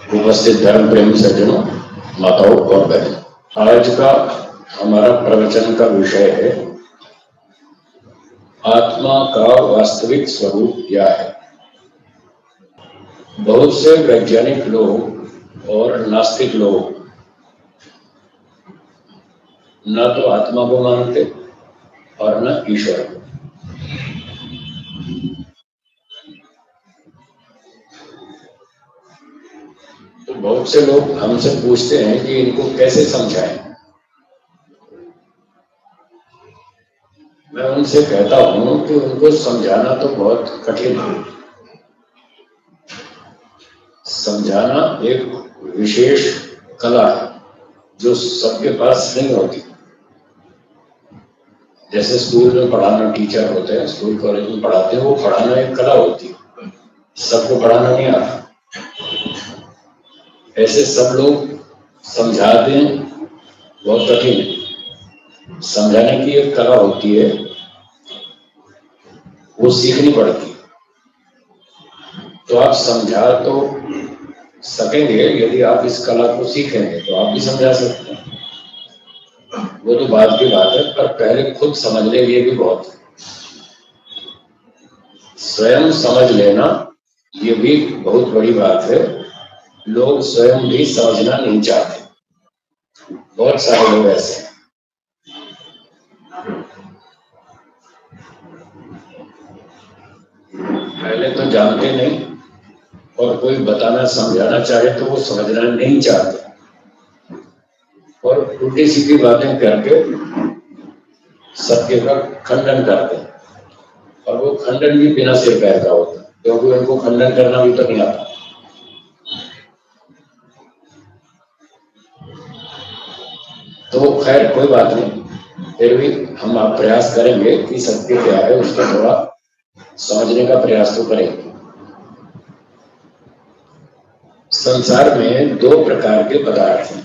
उपस्थित धर्म प्रेम सज्जनों, माताओं और बहनों, आज का हमारा प्रवचन का विषय है आत्मा का वास्तविक स्वरूप क्या है। बहुत से वैज्ञानिक लोग और नास्तिक लोग न तो आत्मा को मानते और न ईश्वर को। तो बहुत से लोग हमसे पूछते हैं कि इनको कैसे समझाएं। मैं उनसे कहता हूं कि उनको समझाना तो बहुत कठिन है। समझाना एक विशेष कला है जो सबके पास नहीं होती। जैसे स्कूल में पढ़ाना, टीचर होते हैं, स्कूल कॉलेज में पढ़ाते हैं, वो पढ़ाना एक कला होती है, सबको पढ़ाना नहीं आता। ऐसे सब लोग समझा दें बहुत कठिन है। समझाने की एक कला होती है, वो सीखनी पड़ती है। तो आप समझा तो सकेंगे यदि आप इस कला को सीखेंगे, तो आप भी समझा सकते हैं, वो तो बाद की बात है। पर पहले खुद समझ ले, ये भी बहुत है। स्वयं समझ लेना ये भी बहुत बड़ी बात है। लोग स्वयं भी समझना नहीं चाहते, बहुत सारे लोग ऐसे हैं। पहले तो जानते नहीं, और कोई बताना समझाना चाहे तो वो समझना नहीं चाहते, और उल्टी सीधी बातें करके सत्य का खंडन करते हैं। और वो खंडन भी बिना सिर पैर का होता है, क्योंकि उनको खंडन करना भी तो नहीं आता। तो खैर कोई बात नहीं, फिर भी हम आप प्रयास करेंगे कि सत्य क्या है उसको थोड़ा समझने का प्रयास तो करेंगे। संसार में दो प्रकार के पदार्थ हैं।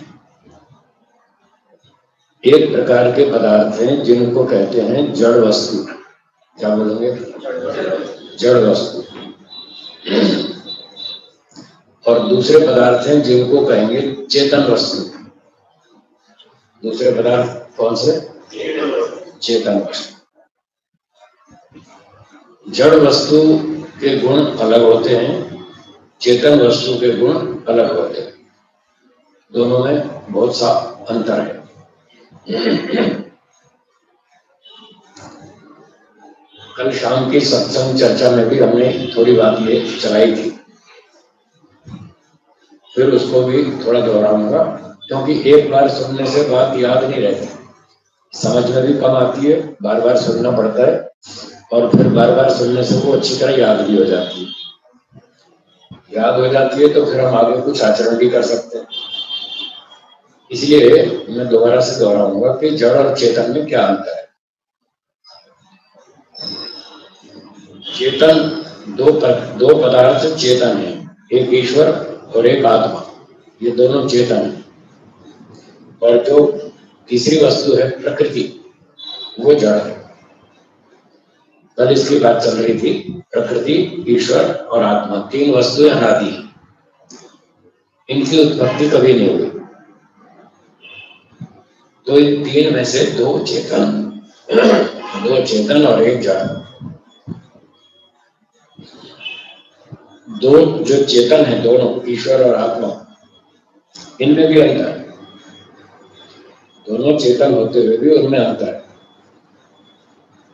एक प्रकार के पदार्थ हैं जिनको कहते हैं जड़ वस्तु। क्या बोलेंगे? जड़ वस्तु। और दूसरे पदार्थ हैं जिनको कहेंगे चेतन वस्तु। दूसरे पदार्थ कौन से? चेतन वस्तु। जड़ वस्तु के गुण अलग होते हैं, चेतन वस्तु के गुण अलग होते हैं। दोनों में बहुत सा अंतर है। कल शाम की सत्संग चर्चा में भी हमने थोड़ी बात ये चलाई थी, फिर उसको भी थोड़ा दोहराऊंगा, क्योंकि एक बार सुनने से बात याद नहीं रहती, समझ में भी कम आती है, बार बार सुनना पड़ता है, और फिर बार बार सुनने से वो अच्छी तरह याद भी हो जाती है। याद हो जाती है तो फिर हम आगे कुछ आचरण भी कर सकते हैं। इसलिए मैं दोबारा से दोहराऊंगा कि जड़ और चेतन में क्या अंतर है। चेतन दो पदार्थ चेतन है, एक ईश्वर और एक आत्मा, ये दोनों चेतन है। और जो तीसरी वस्तु है प्रकृति, वो जड़ है। कल इसकी बात चल रही थी, प्रकृति, ईश्वर और आत्मा, तीन वस्तुएं अनादि हैं, इनकी उत्पत्ति कभी नहीं हुई। तो इन तीन में से दो चेतन और एक जड़। दो जो चेतन है, दोनों ईश्वर और आत्मा, इनमें भी अंतर है। दोनों चेतन होते हुए भी उनमें अंतर है।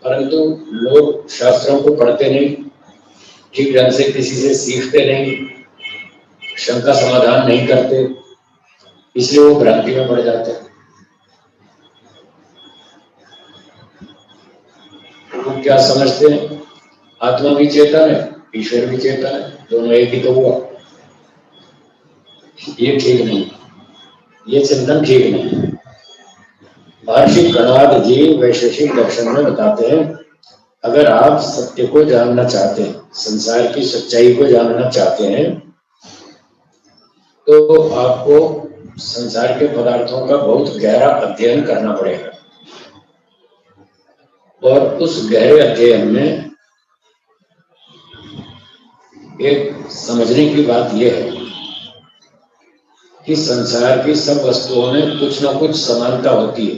परंतु लोग शास्त्रों को पढ़ते नहीं, ठीक ढंग से किसी से सीखते नहीं, शंका समाधान नहीं करते, इसलिए वो भ्रांति में पड़ जाते हैं। वो क्या समझते हैं? आत्मा भी चेतन है, ईश्वर भी चेतन है, दोनों एक ही तो हुआ। ये ठीक नहीं, ये चिंतन ठीक नहीं। महर्षि कणाद जी वैशेषिक दर्शन में बताते हैं, अगर आप सत्य को जानना चाहते हैं, संसार की सच्चाई को जानना चाहते हैं, तो आपको संसार के पदार्थों का बहुत गहरा अध्ययन करना पड़ेगा। और उस गहरे अध्ययन में एक समझने की बात यह है कि संसार की सब वस्तुओं में कुछ ना कुछ समानता होती है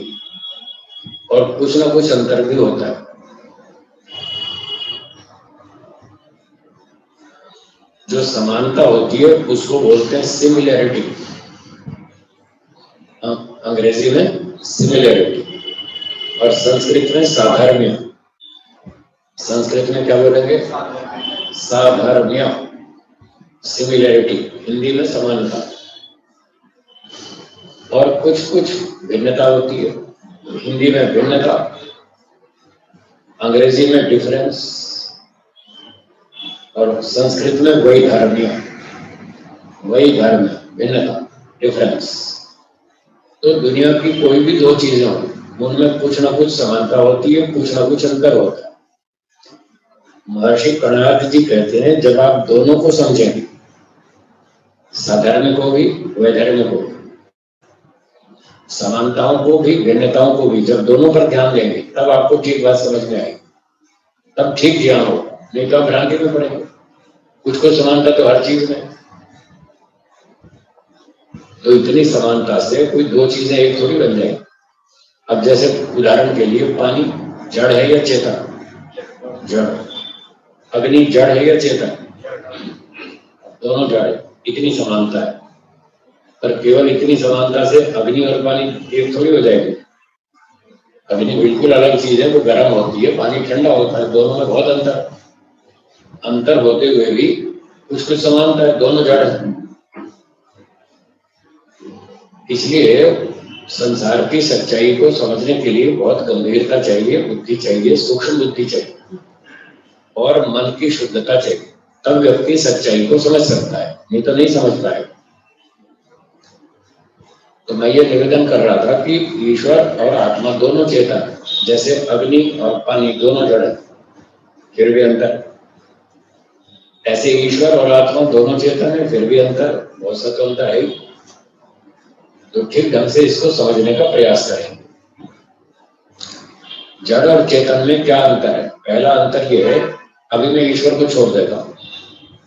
और कुछ ना कुछ अंतर भी होता है। जो समानता होती है उसको बोलते हैं सिमिलैरिटी, अंग्रेजी में सिमिलैरिटी, और संस्कृत में साधर्म्य। संस्कृत में क्या बोलेंगे? साधर्म्य, सिमिलैरिटी, हिंदी में समानता। और कुछ कुछ भिन्नता होती है, हिंदी में भिन्नता, अंग्रेजी में डिफरेंस, और संस्कृत में वैधर्म्य, वैधर्म्य, भिन्नता, डिफरेंस। तो दुनिया की कोई भी दो चीजें हो उनमें कुछ ना कुछ समानता होती है, कुछ ना कुछ अंतर होता है। महर्षि कणाद जी कहते हैं जब आप दोनों को समझेंगे, साधर्म्य को भी वैधर्म्य को भी, समानताओं को भी भिन्नताओं को भी, जब दोनों पर ध्यान देंगे तब आपको ठीक बात समझ में आएगी, तब ठीक ज्ञान होगा, नहीं तो आप भ्रांति में पड़ेंगे। कुछ को समानता तो हर चीज में, तो इतनी समानता से कोई दो चीजें एक थोड़ी बन जाएगी। अब जैसे उदाहरण के लिए पानी जड़ है या चेतन? जड़। अग्नि जड़ है या चेतन? दोनों जड़ है, इतनी समानता है। पर केवल इतनी समानता से अग्नि और पानी एक थोड़ी हो जाएगी। अग्नि बिल्कुल अलग चीज है, वो गर्म होती है, पानी ठंडा होता है, दोनों में बहुत अंतर होते हुए भी कुछ कुछ समानता है, दोनों जड़ है। इसलिए संसार की सच्चाई को समझने के लिए बहुत गंभीरता चाहिए, बुद्धि चाहिए, सूक्ष्म बुद्धि चाहिए और मन की शुद्धता चाहिए, तब व्यक्ति सच्चाई को समझ सकता है, नहीं तो नहीं समझ पाएगा। तो मैं ये निवेदन कर रहा था कि ईश्वर और आत्मा दोनों चेतन, जैसे अग्नि और पानी दोनों जड़ है फिर भी अंतर, ऐसे ईश्वर और आत्मा दोनों चेतन है फिर भी अंतर, बहुत सा तो अंतर है ही। तो ठीक ढंग से इसको समझने का प्रयास करें। जड़ और चेतन में क्या अंतर है? पहला अंतर यह है, अभी मैं ईश्वर को छोड़ देता हूं,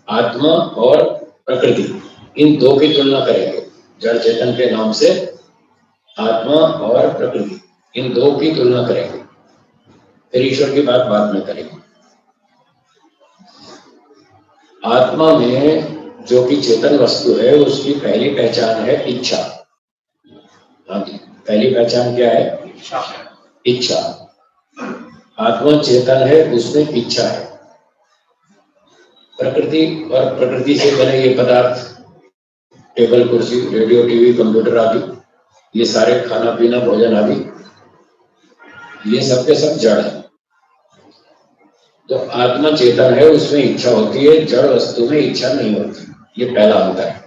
आत्मा और प्रकृति, इन दो की तुलना करेंगे। जड़ चेतन के नाम से आत्मा और प्रकृति, इन दो की तुलना करेंगे, फिर ईश्वर की बात बाद में करेंगे। आत्मा में जो कि चेतन वस्तु है उसकी पहली पहचान है इच्छा। हाँ जी, पहली पहचान क्या है? इच्छा। आत्मा चेतन है, उसमें इच्छा है। प्रकृति और प्रकृति से बने ये पदार्थ, टेबल कुर्सी, रेडियो, टीवी, कंप्यूटर आदि, ये सारे खाना पीना भोजन आदि, ये सब के सब जड़ है। तो आत्मा चेतन है, उसमें इच्छा होती है, जड़ वस्तु में इच्छा नहीं होती। ये पहला अंतर है।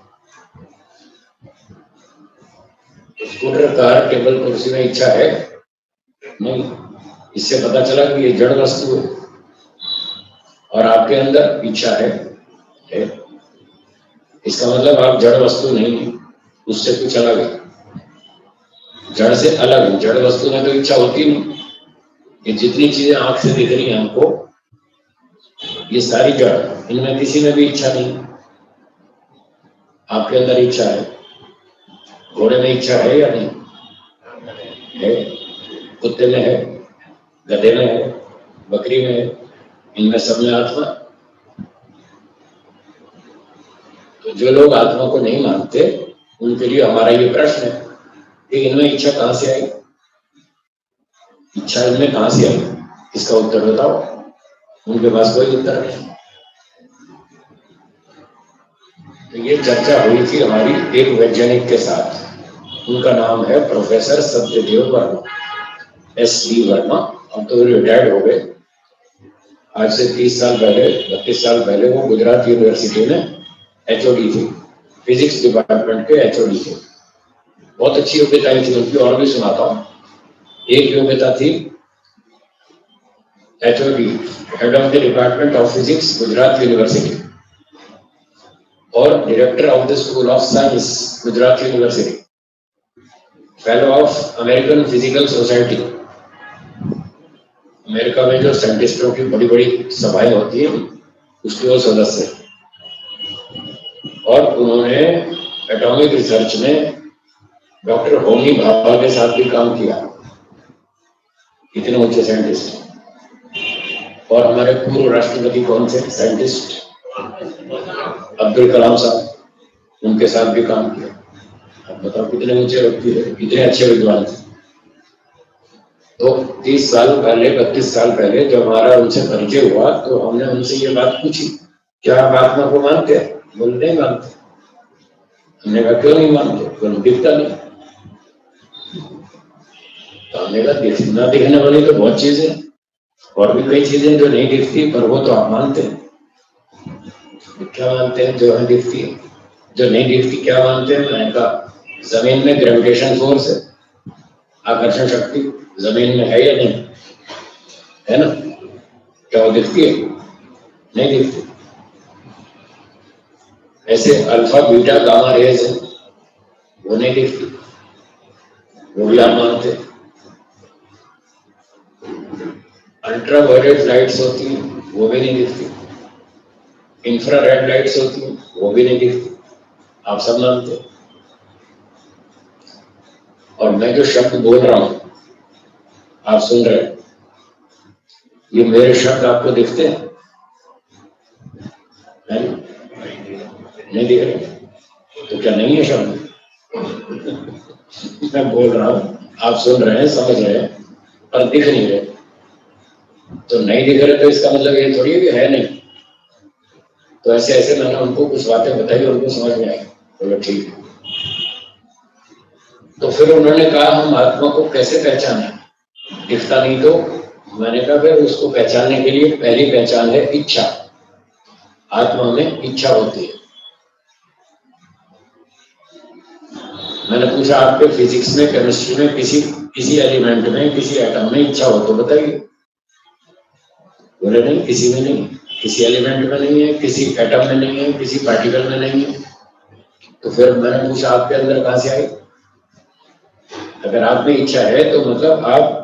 स्कूटर, कार, टेबल कुर्सी में इच्छा है नहीं, इससे पता चला कि ये जड़ वस्तु है और आपके अंदर इच्छा है। इसका मतलब आप जड़ वस्तु नहीं है, उससे कुछ अलग है, जड़ से अलग है। जड़ वस्तु में तो इच्छा होती नहीं। ये जितनी चीजें आंख से दिख रही हैं हमको, ये सारी जड़, इनमें किसी में भी इच्छा नहीं। आपके अंदर इच्छा है। घोड़े में इच्छा है या नहीं है? कुत्ते में है, गधे में है, बकरी में है, इनमें सब में आत्मा। तो जो लोग आत्मा को नहीं मानते उनके लिए हमारा ये प्रश्न है कि इनमें इच्छा कहां से आई? इच्छा इनमें कहां से आई? इसका उत्तर बताओ। उनके पास कोई उत्तर नहीं। तो ये चर्चा हुई थी हमारी एक वैज्ञानिक के साथ, उनका नाम है प्रोफेसर सत्यदेव वर्मा, S.D. वर्मा। अब तो रिटायर्ड हो गए। आज से 30 साल पहले, 32 साल पहले वो गुजरात यूनिवर्सिटी में HOD थे, फिजिक्स डिपार्टमेंट के HOD थे। बहुत अच्छी योग्यताएं थी उनकी, और भी सुनाता हूँ। एक योग्यता थी HOD, head of the department of physics, Gujarat University, और director of the school of science, Gujarat University, fellow of American Physical Society. America में जो साइंटिस्टों की बड़ी बड़ी सभाएं होती है उसके वो सदस्य, और उन्होंने एटॉमिक रिसर्च में डॉक्टर होमी भाभा के साथ भी काम किया, इतने ऊंचे साइंटिस्ट। और हमारे पूर्व राष्ट्रपति कौन से साइंटिस्ट, अब्दुल कलाम साहब, उनके साथ भी काम किया। अब बताओ कितने ऊंचे व्यक्ति है, कितने अच्छे विद्वान थे। तो 30 साल पहले 32 साल पहले जब हमारा उनसे परिचय हुआ तो हमने उनसे ये बात पूछी, क्या आप आत्मा को मानते हैं? बोले नहीं मानते। हमने कहा क्यों नहीं मानते? बोले दिखता नहीं। तो हमने कहा ना दिखने वाली तो बहुत चीजें, और भी कई चीजें जो नहीं दिखती, पर वो तो आप मानते हैं। क्या मानते हैं? जो है दिखती है। जो नहीं दिखती क्या मानते हैं? मैंने कहा जमीन में ग्रेविटेशन फोर्स है, आकर्षण शक्ति जमीन में है या नहीं है ना? क्या वो दिखती है? नहीं दिखती। ऐसे अल्फा बीटा गामा रेज है, वो नहीं दिखती, वो भी आप मानते हैं। अल्ट्रा वायलेट लाइट्स होती हैं, वो भी नहीं दिखती। इंफ्रारेड लाइट्स होती हैं, वो भी नहीं दिखती, आप सब मानते हैं। और मैं जो शब्द बोल रहा हूं आप सुन रहे हैं, ये मेरे शब्द आपको दिखते हैं? नहीं दिख रहे? तो क्या नहीं है शब्द? मैं बोल रहा हूं, आप सुन रहे हैं, समझ रहे हैं, पर दिख नहीं रहे। तो नहीं दिख रहे तो इसका मतलब ये थोड़ी है कि है नहीं। तो ऐसे ऐसे मैंने उनको कुछ बातें बताई, उनको समझ में आई। बोलो ठीक है। तो फिर उन्होंने कहा हम आत्मा को कैसे पहचाने, दिखता नहीं तो? मैंने कहा फिर उसको पहचानने के लिए पहली पहचान है इच्छा। आत्मा में इच्छा होती है। मैंने पूछा आपके फिजिक्स में, केमिस्ट्री में किसी एलिमेंट में, किसी एटम में इच्छा हो तो बताइए। बोले नहीं, किसी में नहीं, किसी एलिमेंट में नहीं है, किसी एटम में नहीं है, किसी पार्टिकल में नहीं है। तो फिर मैंने पूछा आपके अंदर कहां से आई? अगर आप में इच्छा है तो मतलब आप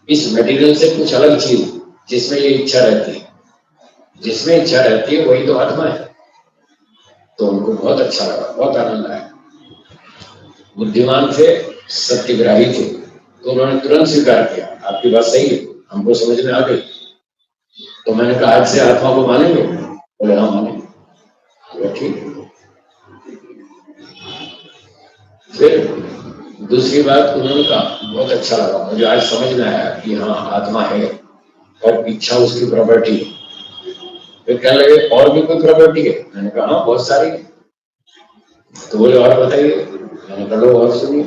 इस मटेरियल से कुछ अलग चीज जिसमें ये इच्छा रहती है, जिसमें इच्छा रहती है वही तो आत्मा है। तो उनको बहुत अच्छा लगा, बहुत आनंद आया। बुद्धिमान थे, सत्यग्राही थे, तो उन्होंने तुरंत स्वीकार किया आपकी बात सही है, हमको समझ में आ गई। तो मैंने कहा आज से आत्मा को मानेंगे? बोले हाँ मानेंगे। ठीक। फिर दूसरी बात उन्होंने कहा, बहुत अच्छा लगा मुझे, आज समझ में आया कि हाँ आत्मा है और इच्छा उसकी प्रॉपर्टी है। फिर कहने लगे और भी कोई प्रॉपर्टी है? मैंने कहा हाँ बहुत सारी। तो बोले और बताइए। मैंने कहा लो और सुनिए।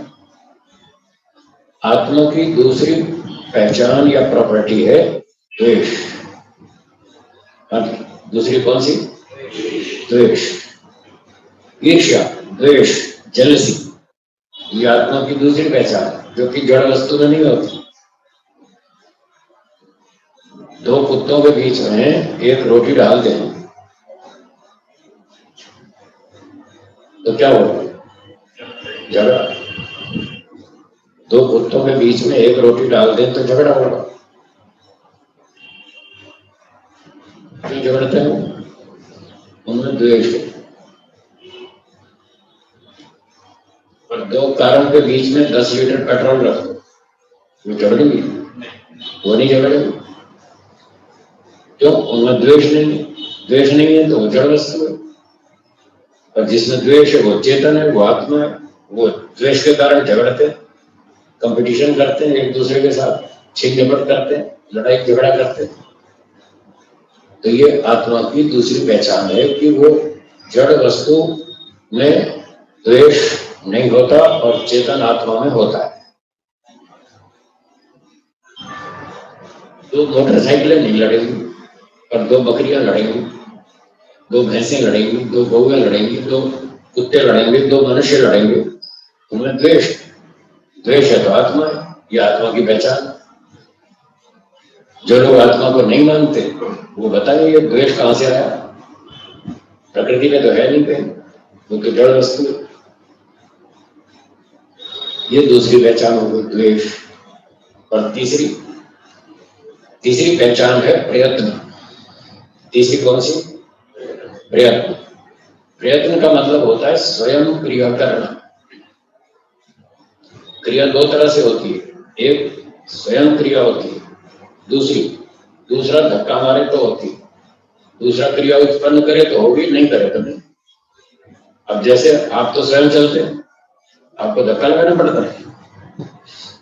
आत्मा की दूसरी पहचान या प्रॉपर्टी है द्वेष। दूसरी कौन सी? द्वेष, ईर्ष्या, द्वेष, जेलसी, ये आत्मा की दूसरी पहचान है, जो कि जड़ वस्तु में नहीं होती। दो कुत्तों के बीच में एक रोटी डाल दें तो क्या होगा? झगड़ा। दो कुत्तों के बीच में एक रोटी डाल दें तो झगड़ा होगा। क्यों झगड़ते हैं? उनमें द्वेष है। और दो कारों के बीच में 10 लीटर पेट्रोल रख दो, वो झगड़ेंगे? वो नहीं झगड़ेंगे। क्यों? उनमें द्वेष नहीं है। द्वेष नहीं है तो वो जड़ वस्तु है। और जिसमें द्वेष है वो चेतन है, वो आत्मा है। वो द्वेष के कारण झगड़ते हैं, कंपटीशन करते हैं, एक दूसरे के साथ छीन झपट करते हैं, लड़ाई झगड़ा करते हैं। तो ये आत्मा की दूसरी पहचान है कि वो जड़ वस्तु में द्वेष नहीं होता और चेतन आत्मा में होता है। दो मोटरसाइकिलें नहीं लड़ेंगी, पर दो बकरियां लड़ेंगी, दो भैंसें लड़ेंगी, दो गौएं लड़ेंगी, दो कुत्ते लड़ेंगे, दो मनुष्य लड़ेंगे। उनमें द्वेष, द्वेष है तो आत्मा है, ये आत्मा की पहचान। जो लोग आत्मा को नहीं मानते वो बताएंगे ये द्वेष कहां से आया, प्रकृति में तो है नहीं कहीं, वो तो जड़ वस्तु है। ये दूसरी पहचान हो गई द्वेष। और तीसरी पहचान है प्रयत्न। तीसरी कौन सी? प्रयत्न। प्रयत्न का मतलब होता है स्वयं क्रिया करना। क्रिया दो तरह से होती है, एक स्वयं क्रिया होती है, दूसरा धक्का मारे तो होती है। दूसरा क्रिया उत्पन्न करे तो होगी, नहीं करे तो नहीं। अब जैसे आप तो स्वयं चलते हैं, आपको धक्का लगाना पड़ता है,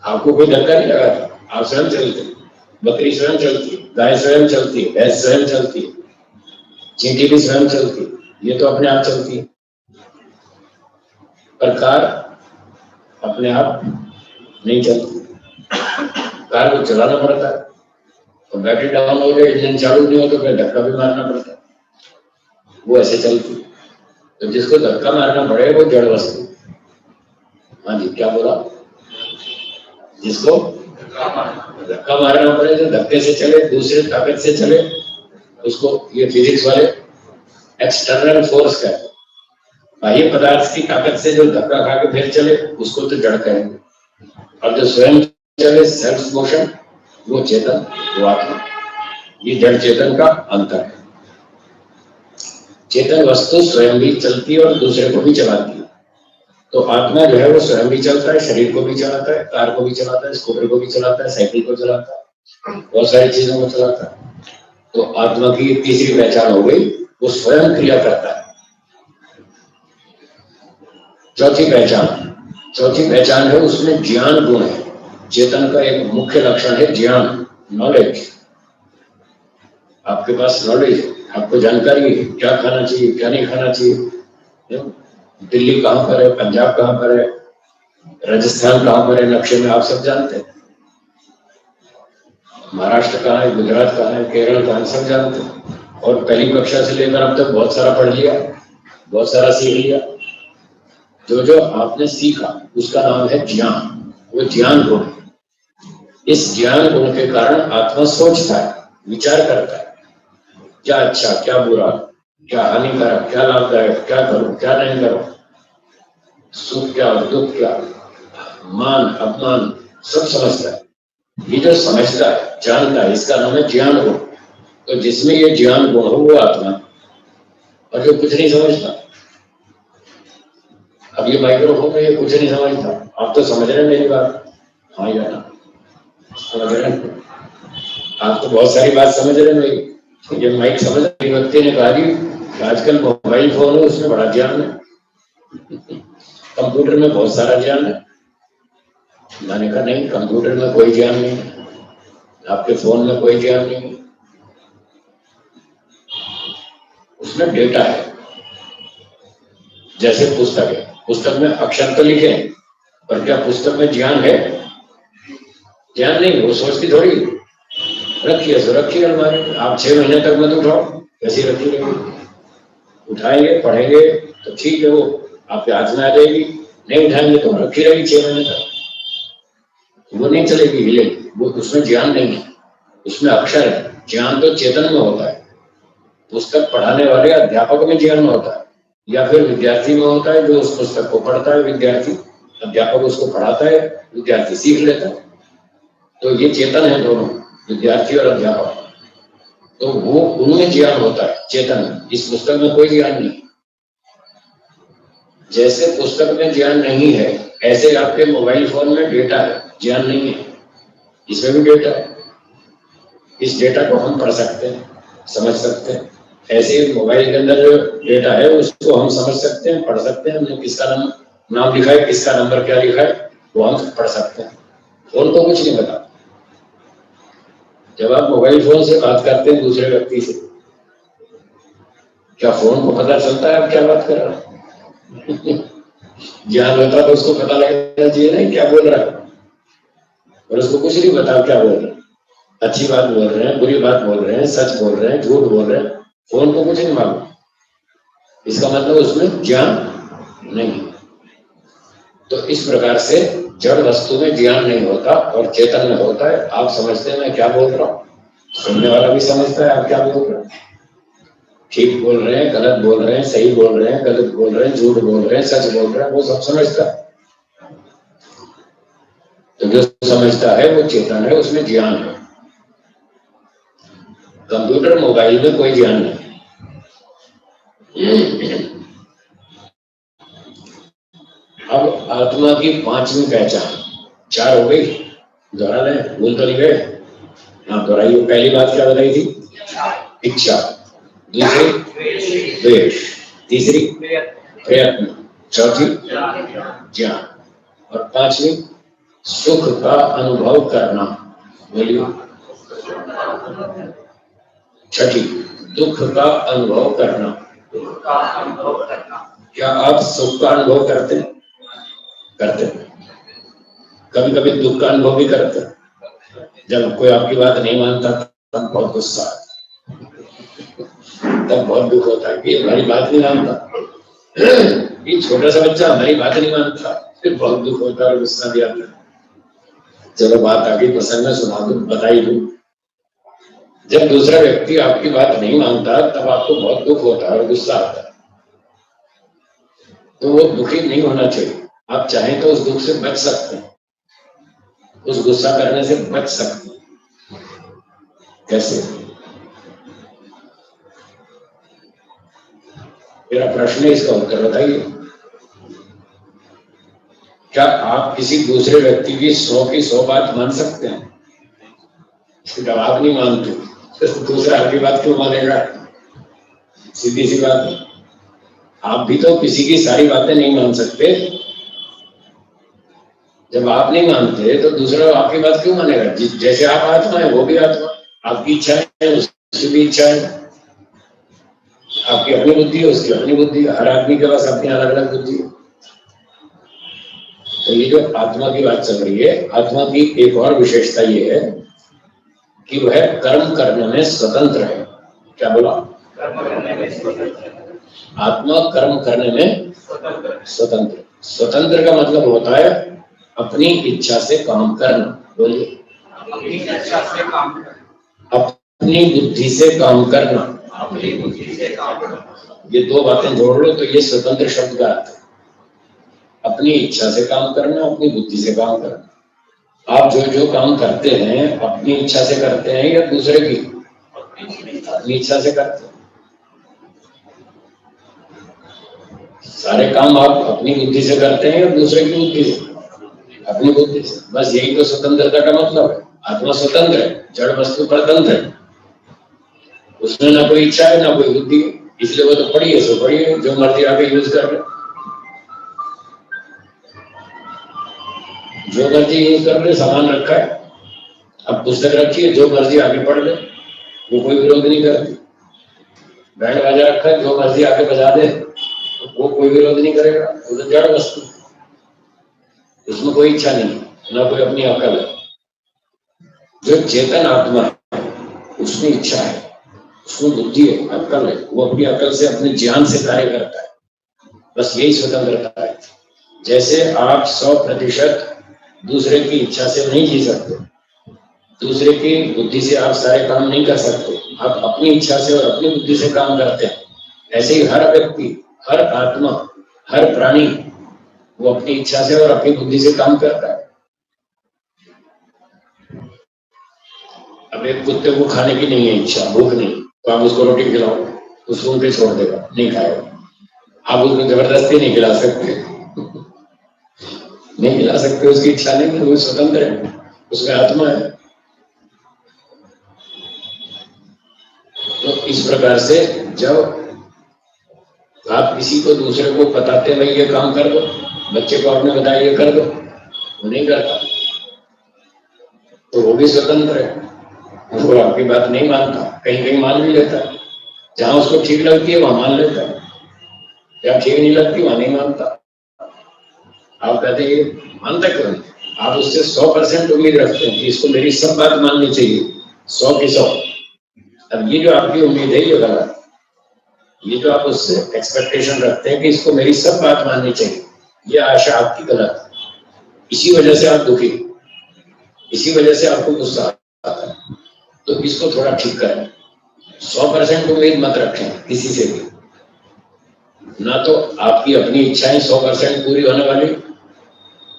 आपको कोई धक्का नहीं लगाता, आप स्वयं चलते। बकरी स्वयं चलती है, गाय स्वयं चलती है, भैंस स्वयं चलती है, चींटी भी स्वयं चलती है, ये तो अपने आप चलती है। पर कार अपने आप नहीं चलती, कार को चलाना पड़ता है। तो बैटरी डाउन हो गई, इंजन चालू नहीं हो तो फिर धक्का भी मारना पड़ता है, वो ऐसे चलती। तो जिसको धक्का मारना पड़े वो जड़ वस्तु। हाँ जी, क्या बोला? जिसको धक्का मारना पड़े, जो धक्के से चले, दूसरे ताकत से चले, उसको ये फिजिक्स वाले एक्सटर्नल फोर्स कहते हैं। बाह्य पदार्थ की ताकत से जो धक्का खा के फिर चले उसको तो जड़ कहेंगे। और जो स्वयं चले, सेल्फ मोशन, वो चेतन, वो आत्मा। ये जड़ चेतन का अंतर है। चेतन वस्तु स्वयं भी चलती है और दूसरे को भी चलाती है। तो आत्मा जो है वो स्वयं भी चलता है, शरीर को भी चलाता है, कार को भी चलाता है, स्कूटर को भी चलाता है, साइकिल को चलाता है, बहुत सारी चीजों को चलाता है। तो आत्मा की तीसरी पहचान हो गई, वो स्वयं क्रिया करता है। चौथी पहचान है, उसमें ज्ञान गुण है। चेतन का एक मुख्य लक्षण है ज्ञान, नॉलेज। आपके पास नॉलेज है, आपको जानकारी है क्या खाना चाहिए, क्या नहीं खाना चाहिए, दिल्ली कहाँ पर है, पंजाब कहाँ पर है, राजस्थान कहाँ पर है, नक्शे में आप सब जानते हैं। महाराष्ट्र कहाँ है, गुजरात कहाँ है, केरल कहाँ है, सब जानते हैं। और पहली कक्षा से लेकर अब तक बहुत सारा पढ़ लिया, बहुत सारा सीख लिया। जो जो आपने सीखा उसका नाम है ज्ञान, वो ज्ञान गुण है। इस ज्ञान गुण के कारण आत्मा सोचता है, विचार करता है, क्या अच्छा, क्या बुरा, क्या हानिकारक, क्या लाभदायक, क्या करूं, क्या नहीं करूं, सुख क्या, दुख क्या, मान अपमान, सब समझता है। ये जो समझता है, जानता है, इसका नाम है ज्ञान गुण। तो जिसमें ये ज्ञान गुण हो वो आत्मा। और जो कुछ नहीं समझता, अब ये माइक्रोफोन में ये कुछ नहीं समझता, आप तो समझ रहे हैं मेरी बात? हाँ या ना? समझ रहे हैं? आप तो बहुत सारी बात समझ रहे हैं मेरी। ये माइक समझ रही व्यक्ति ने कहा कि आजकल मोबाइल फोन है, उसमें बड़ा ज्ञान है, कंप्यूटर में बहुत सारा ज्ञान है। मैंने कहा नहीं, कंप्यूटर में कोई ज्ञान नहीं है, आपके फोन में कोई ज्ञान नहीं है, उसमें डेटा है। जैसे पुस्तक है, पुस्तक में अक्षर तो लिखे हैं, पर क्या पुस्तक में ज्ञान है? ज्ञान नहीं, वो सोचती थोड़ी रखिए सो रखिए अलमारी में, आप 6 महीने तक मत उठाओ, कैसी रखी रहेगी। उठाएंगे, पढ़ेंगे तो ठीक है, वो आपके हाथ में आ जाएगी। नहीं उठाएंगे तो रखी रहेगी 6 महीने तक, वो नहीं चलेगी, हिलेगी। वो उसमें ज्ञान नहीं है, उसमें अक्षर है। ज्ञान तो चेतन में होता है। पुस्तक पढ़ाने वाले अध्यापक में ज्ञान होता है, या फिर विद्यार्थी में होता है, जो उस पुस्तक को पढ़ता है विद्यार्थी, अध्यापक उसको पढ़ाता है, विद्यार्थी सीख लेता है। तो ये चेतन है दोनों, विद्यार्थी और अध्यापक। तो वो उनमें ज्ञान होता है, चेतन में। इस पुस्तक में कोई ज्ञान नहीं। जैसे पुस्तक में ज्ञान नहीं है, ऐसे आपके मोबाइल फोन में डेटा है, ज्ञान नहीं है। इसमें भी डेटा है, इस डेटा को हम पढ़ सकते हैं, समझ सकते हैं। ऐसे ही मोबाइल के अंदर जो डेटा है उसको हम समझ सकते हैं, पढ़ सकते हैं। हमने किसका नाम लिखा है, किसका नंबर क्या लिखा है, वो हम पढ़ सकते हैं। फोन को कुछ नहीं पता। जब आप मोबाइल फोन से बात करते हैं दूसरे व्यक्ति से, क्या फोन को पता चलता है आप क्या बात कर रहे हैं? ज्ञान होता तो उसको पता लगना चाहिए नहीं क्या बोल रहा है, और उसको कुछ नहीं पता क्या बोल रहे हैं। अच्छी बात बोल रहे हैं, बुरी बात बोल रहे हैं, सच बोल रहे हैं, झूठ बोल रहे हैं, फोन को कुछ नहीं मालूम। इसका मतलब उसमें ज्ञान नहीं। तो इस प्रकार से जड़ वस्तु में ज्ञान नहीं होता और चेतन में होता है। आप समझते हैं मैं क्या बोल रहा हूँ, सुनने वाला भी समझता है आप क्या बोल रहे हैं। ठीक बोल रहे हैं, गलत बोल रहे हैं, सही बोल रहे हैं, गलत बोल रहे हैं, झूठ बोल रहे हैं, सच बोल रहे हैं, वो सब समझता है। तो जो समझता है वो चेतन है, उसमें ज्ञान है। कंप्यूटर मोबाइल में कोई ज्ञान नहीं। आत्मा की पांचवी पहचान, चार हो गई, दोहरा लें, भूल तो नहीं गए? हाँ दोहराइए। पहली बात क्या बताई थी? इच्छा, दूसरी द्वेष, तीसरी प्रयत्न, चौथी ज्ञान, और पांचवी सुख का अनुभव करना। बोलिए। छठी दुख का अनुभव करना। क्या आप सुख का अनुभव करते हैं? करते हैं। कभी कभी दुख का अनुभव भी करते हैं। जब कोई आपकी बात नहीं मानता तब बहुत गुस्सा आता, तब बहुत दुख होता है कि हमारी बात नहीं मानता। ये छोटा सा बच्चा हमारी बात नहीं मानता, फिर बहुत दुख होता है और गुस्सा भी आता है। चलो बात आगे प्रसंग में सुना दूं, बता ही दूं। जब दूसरा व्यक्ति आपकी बात नहीं मानता तब आपको बहुत दुख होता है और गुस्सा आता है। तो वो दुखी नहीं होना चाहिए। आप चाहें तो उस दुख से बच सकते हैं, उस गुस्सा करने से बच सकते हैं। कैसे? मेरा प्रश्न है, इसका उत्तर बताइए। क्या आप किसी दूसरे व्यक्ति की 100 की 100 बात मान सकते हैं? जब आप नहीं मानते तो दूसरा आपकी बात क्यों मानेगा? सीधी सी बात है। आप भी तो किसी की सारी बातें नहीं मान सकते। जब आप नहीं मानते तो दूसरा आपकी बात क्यों मानेगा? जैसे आप आत्मा है वो भी आत्मा, आपकी इच्छा है उसकी भी इच्छा है, आपकी अपनी बुद्धि है उसकी अपनी बुद्धि है, हर आदमी के पास अपनी अलग अलग बुद्धि है। तो ये जो आत्मा की बात चल रही है, आत्मा की एक और विशेषता ये है कि वह कर्म करने में स्वतंत्र है। क्या बोला? आत्मा कर्म करने में स्वतंत्र। स्वतंत्र का मतलब होता है अपनी इच्छा से काम करना। बोलिए। अपनी इच्छा से काम करना, अपनी बुद्धि से काम करना, अपनी बुद्धि से काम करना। ये दो बातें जोड़ लो तो ये स्वतंत्र शब्द का अर्थ है। अपनी इच्छा से काम करना, अपनी बुद्धि से काम करना। आप जो जो काम करते हैं अपनी इच्छा से करते हैं या दूसरे की? अपनी इच्छा से करते हैं। सारे काम आप अपनी बुद्धि से करते हैं या दूसरे की बुद्धि से? अपनी बुद्धि से। बस यही तो स्वतंत्रता का मतलब है। आत्मा स्वतंत्र है, जड़ वस्तु परतंत्र है। उसमें ना कोई इच्छा है ना कोई बुद्धि, इसलिए वो तो पड़ी है सो पड़ी है, जो मर्जी आगे यूज कर ले, जो मर्जी यूज कर ले। सामान रखा है, अब पुस्तक रखी है, जो मर्जी आगे पढ़ ले, वो कोई विरोध नहीं करती। बैंड बाजा रखा है, जो मर्जी आगे बजा दे, वो कोई विरोध नहीं करेगा। वो तो जड़ वस्तु, उसमें कोई इच्छा नहीं, ना कोई अपनी अकल है। जो चेतन आत्मा है उसमें इच्छा है, उसमें बुद्धि है, अकल है। वो अपनी अकल से अपने ज्ञान से कार्य करता है। बस यही स्वतंत्रता है। जैसे आप 100% दूसरे की इच्छा से नहीं जी सकते, दूसरे की बुद्धि से आप सारे काम नहीं कर सकते, आप अपनी इच्छा से और अपनी बुद्धि से काम करते हैं। ऐसे ही हर व्यक्ति, हर आत्मा, हर प्राणी वो अपनी इच्छा से और अपनी बुद्धि से काम करता है। अब एक कुत्ते को खाने की नहीं है इच्छा, भूख नहीं, तो आप उसको रोटी खिलाओ, उसको उनके छोड़ देगा, नहीं खाएगा। आप उसको जबरदस्ती नहीं खिला सकते, नहीं खिला सकते, उसकी इच्छा नहीं है, वो स्वतंत्र है, उसमें आत्मा है। तो इस प्रकार से जब आप किसी को दूसरे को बताते भाई ये काम कर दो, बच्चे को आपने बताया ये कर दो, वो नहीं करता, तो वो भी स्वतंत्र है, वो आपकी बात नहीं मानता। कहीं कहीं मान भी लेता है, जहां उसको ठीक लगती है वहां मान लेता है, जहां ठीक नहीं लगती वहां नहीं मानता। आप कहते हैं मानता क्यों नहीं? आप उससे 100% उम्मीद रखते हैं कि इसको मेरी सब बात माननी चाहिए, 100 की 100। अब ये जो आपकी उम्मीद है ये गलत है। ये जो आप उससे एक्सपेक्टेशन रखते हैं कि इसको मेरी सब बात माननी चाहिए, ये आशा आपकी गलत है। इसी वजह से आप दुखी, इसी वजह से आपको गुस्सा आता है। तो इसको थोड़ा ठीक करें। 100% उम्मीद मत रखें किसी से भी, ना तो आपकी अपनी इच्छाएं 100% पूरी होने वाली,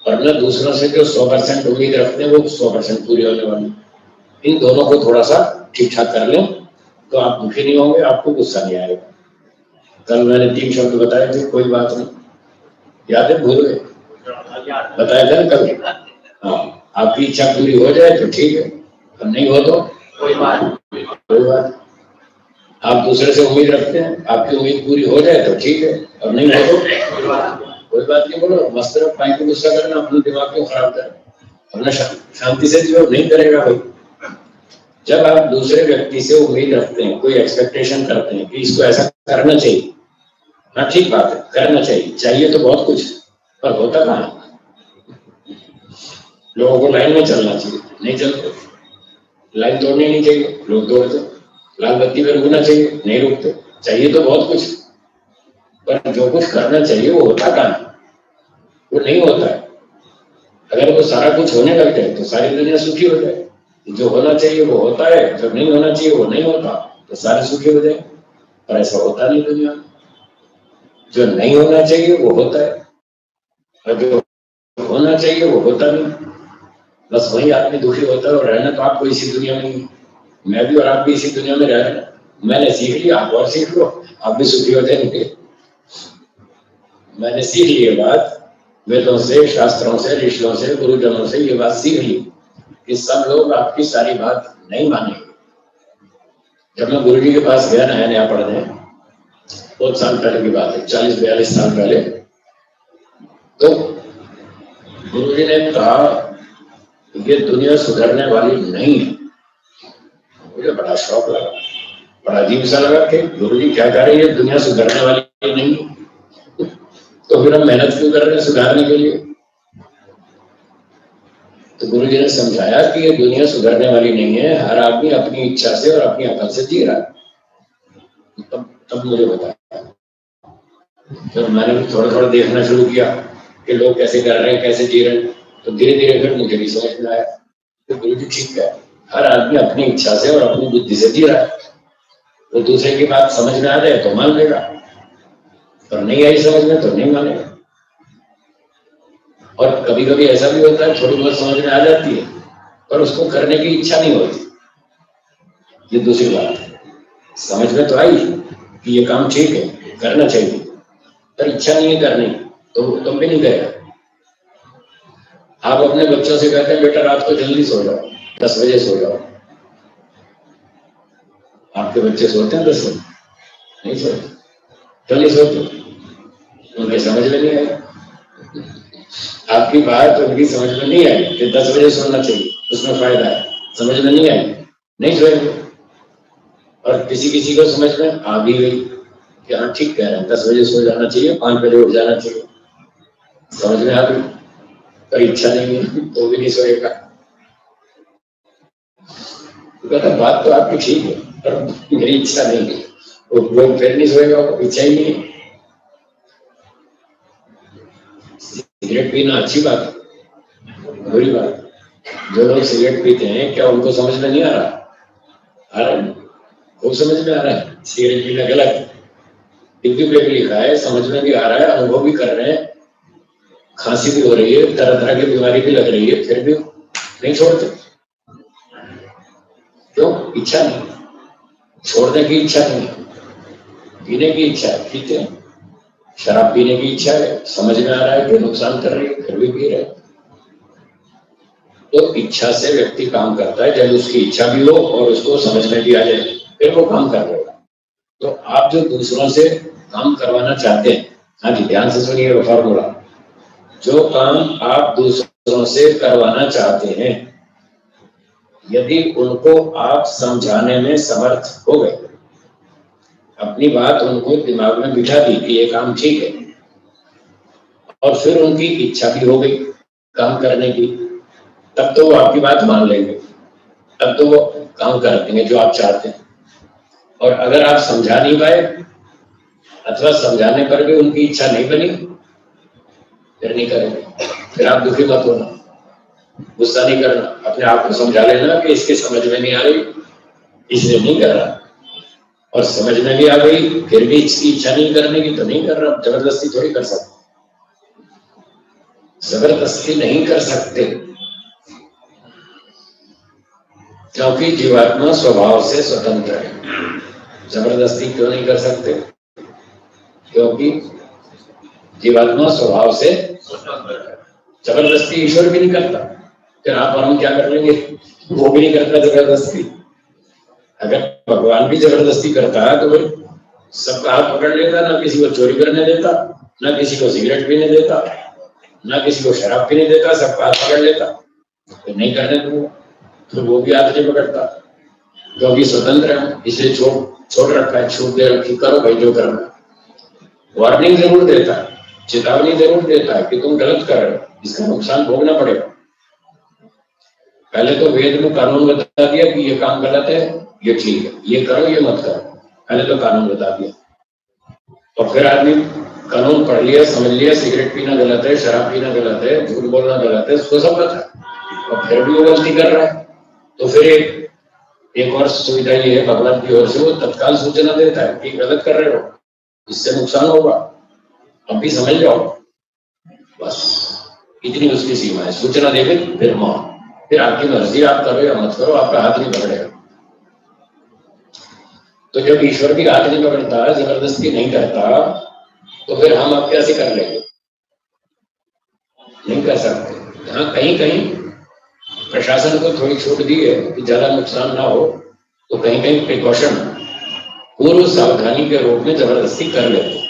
और न दूसरों से जो 100% उम्मीद रखते हैं वो 100% पूरी होने वाली। इन दोनों को थोड़ा सा ठीक ठाक कर लें तो आप दुखी नहीं होंगे, आपको गुस्सा नहीं आएगा। कल मैंने 3 शब्द बताए थे, कोई बात नहीं, याद है? भूल गए? बताया था ना कभी। हाँ, आपकी इच्छा पूरी हो जाए तो ठीक है, और नहीं हो तो कोई बात। आप दूसरे से उम्मीद रखते हैं, आपकी उम्मीद पूरी हो जाए तो ठीक है, और नहीं हो तो कोई बात नहीं। बोलो मस्त रहो, टाइम को गुस्सा करना, अपने दिमाग को खराब करें, अपना शांति से जो नहीं करेगा भाई। जब आप दूसरे व्यक्ति से उम्मीद रखते हैं, कोई एक्सपेक्टेशन करते हैं कि इसको ऐसा करना चाहिए, हाँ ठीक बात है, करना चाहिए तो बहुत कुछ, पर होता कहाँ है? लोगों को लाइन में चलना चाहिए, नहीं चलते। लाइन तोड़नी नहीं चाहिए, लोग तोड़ते। लाल बत्ती पर रुकना चाहिए, नहीं रुकते। चाहिए तो बहुत कुछ, पर जो कुछ करना चाहिए वो होता कहाँ है? वो नहीं होता है। अगर वो सारा कुछ होने लग जाए तो सारी दुनिया सुखी हो जाए। जो होना चाहिए वो होता है, जो नहीं होना चाहिए वो नहीं होता, तो सारे सुखी हो जाए। पर ऐसा होता नहीं दुनिया में। जो नहीं होना चाहिए वो होता है, और जो होना चाहिए वो होता नहीं। बस वही आदमी दुखी होता है। और रहना तो आपको इसी दुनिया में ही, मैं भी और आप भी इसी दुनिया में रह रहे हैं। मैंने सीख लिया, आप और सीख लो, आप भी सुखी हो जाएंगे। मैंने सीख ली ये बात, वेदों से, शास्त्रों से, ऋषियों से, गुरुजनों से ये बात सीख ली कि सब लोग आपकी सारी बात नहीं मानेंगे। जब मैं गुरु जी के पास गया नया नया पढ़ने, बहुत साल पहले की बात है, 40-42 साल पहले, तो गुरु जी ने कहा ये दुनिया सुधरने वाली नहीं है। मुझे बड़ा शौक लगा, बड़ा अजीब सा लगा कि गुरु जी क्या कह रहे हैं, ये दुनिया सुधरने वाली नहीं है, तो फिर हम मेहनत क्यों कर रहे हैं सुधारने के लिए? तो गुरु जी ने समझाया कि ये दुनिया सुधरने वाली नहीं है, हर आदमी अपनी इच्छा से और अपनी अकल से जी रहा है। तब मुझे बताया, फिर मैंने भी थोड़ा थोड़ा देखना शुरू किया कि लोग कैसे कर रहे हैं, कैसे जी रहे हैं, तो धीरे धीरे फिर मुझे भी समझ में आया कि गुरु जी ठीक है, हर आदमी अपनी इच्छा से और अपनी बुद्धि से जी रहा है। तो दूसरे की बात समझ में आ जाए तो मान लेगा, और नहीं आई समझ में तो नहीं मानेगा। और कभी कभी ऐसा भी होता है, थोड़ी बहुत समझ में आ जाती है पर उसको करने की इच्छा नहीं होती, ये दूसरी बात है। समझ में तो आई कि ये काम ठीक है, करना चाहिए, पर इच्छा नहीं है करनी, तो तुम भी नहीं करेगा। आप अपने बच्चों से कहते हैं बेटा रात को जल्दी सो जाओ, 10 बजे सो जाओ। आपके बच्चे सोते हैं 10 बजे? नहीं सोते। क्यों नहीं सोते? उनके समझ में नहीं आई, आपकी बात उनकी समझ में नहीं आई कि 10 बजे सोना चाहिए, उसमें फायदा है, समझ में नहीं आई, नहीं सोएंगे। और किसी किसी को समझ में आ भी गई कि हाँ ठीक कह रहे हैं, 10 बजे सो जाना चाहिए, 5 बजे उठ जाना चाहिए, समझ में आ गई, पर इच्छा नहीं है तो भी नहीं सोएगा। तो कहता बात तो आपकी ठीक है, पर मेरी इच्छा नहीं है, वो फिर नहीं सोएगा, इच्छा ही नहीं है। सिगरेट पीना अच्छी बात है, बुरी बात? जो लोग सिगरेट पीते हैं क्या उनको समझ में नहीं आ रहा? आ रहा है, खूब समझ में आ रहा है। सिगरेट पीना गलत है, टिप्पी पे भी लिखा है, समझ में भी आ रहा है, अनुभव भी कर रहे हैं, खांसी भी हो रही है, तरह तरह की बीमारी भी लग रही है, फिर भी नहीं छोड़ते। क्यों? इच्छा नहीं, छोड़ने की इच्छा नहीं, पीने की इच्छा है, पीते हैं। शराब पीने की इच्छा है, समझ में आ रहा है कि नुकसान कर रही है, फिर भी पी रहे। तो इच्छा से व्यक्ति काम करता है, जब उसकी इच्छा भी हो और उसको समझ में भी आ जाए, फिर वो काम कर रहा है। तो आप जो दूसरों से काम करवाना चाहते हैं, हाँ जी ध्यान से सुनिए वो फॉर्मूला, जो काम आप दूसरों से करवाना चाहते हैं, यदि उनको आप समझाने में समर्थ हो गए, अपनी बात उनको दिमाग में बिठा दी कि ये काम ठीक है, और फिर उनकी इच्छा भी हो गई काम करने की, तब तो वो आपकी बात मान लेंगे, तब तो वो काम कर देंगे जो आप चाहते हैं। और अगर आप समझा नहीं पाए अथवा समझाने पर भी उनकी इच्छा नहीं बनी, फिर नहीं करेंगे। फिर आप दुखी मत होना, गुस्सा नहीं करना, अपने आप को समझा लेना कि इसके समझ में नहीं आ रही इसलिए नहीं कर रहा, और समझ में भी आ गई फिर भी इसकी इच्छा नहीं करने की तो नहीं कर रहा। जबरदस्ती थोड़ी कर सकते, जबरदस्ती नहीं कर सकते, क्योंकि जीवात्मा स्वभाव से स्वतंत्र है। जबरदस्ती क्यों नहीं कर सकते? क्योंकि जीवात्मा स्वभाव से स्वतंत्र है। जबरदस्ती ईश्वर भी नहीं करता, फिर आप और हम क्या कर लेंगे? वो भी नहीं करता जबरदस्ती। अगर भगवान भी जबरदस्ती करता है तो फिर सबका हाथ पकड़ लेता, ना किसी को चोरी करने देता, ना किसी को सिगरेट पीने देता, ना किसी को शराब पीने देता, सबका हाथ पकड़ लेता। तो नहीं करने दूंगा, तो वो भी हाथ नहीं पकड़ता, क्योंकि स्वतंत्र है, इसलिए छोड़ रखा है, छूट दे रखी, करो भाई जो करना। वार्निंग जरूर देता है, चेतावनी जरूर देता है कि तुम गलत कर रहे हो, इसका नुकसान भोगना पड़ेगा। पहले तो वेद में कानून बता दिया कि ये काम गलत है, ये ठीक है, ये करो ये मत करो, पहले तो कानून बता दिया। और फिर आदमी कानून पढ़ लिया, समझ लिया, सिगरेट पीना गलत है, शराब पीना गलत है, झूठ बोलना गलत है, उसको सब पता है, और फिर भी वो गलती कर रहा है। तो फिर एक और सुविधा ये है भगवान की ओर से, वो तत्काल सूचना देता है कि गलत कर रहे हो, इससे नुकसान होगा, अब भी समझ जाओ। बस इतनी उसकी सीमा है, सूचना देके फिर मौन, फिर आपकी मर्जी, आप करो या मत करो, आपका हाथ नहीं पकड़ेगा। तो जब ईश्वर भी हाथ नहीं पकड़ता, जबरदस्ती नहीं करता, तो फिर हम आप कैसे कर लेंगे? नहीं कर सकते। हाँ, कहीं कहीं प्रशासन को थोड़ी छूट दी है कि ज्यादा नुकसान ना हो, तो कहीं कहीं प्रिकॉशन, पूर्व सावधानी के रूप में जबरदस्ती कर लेते।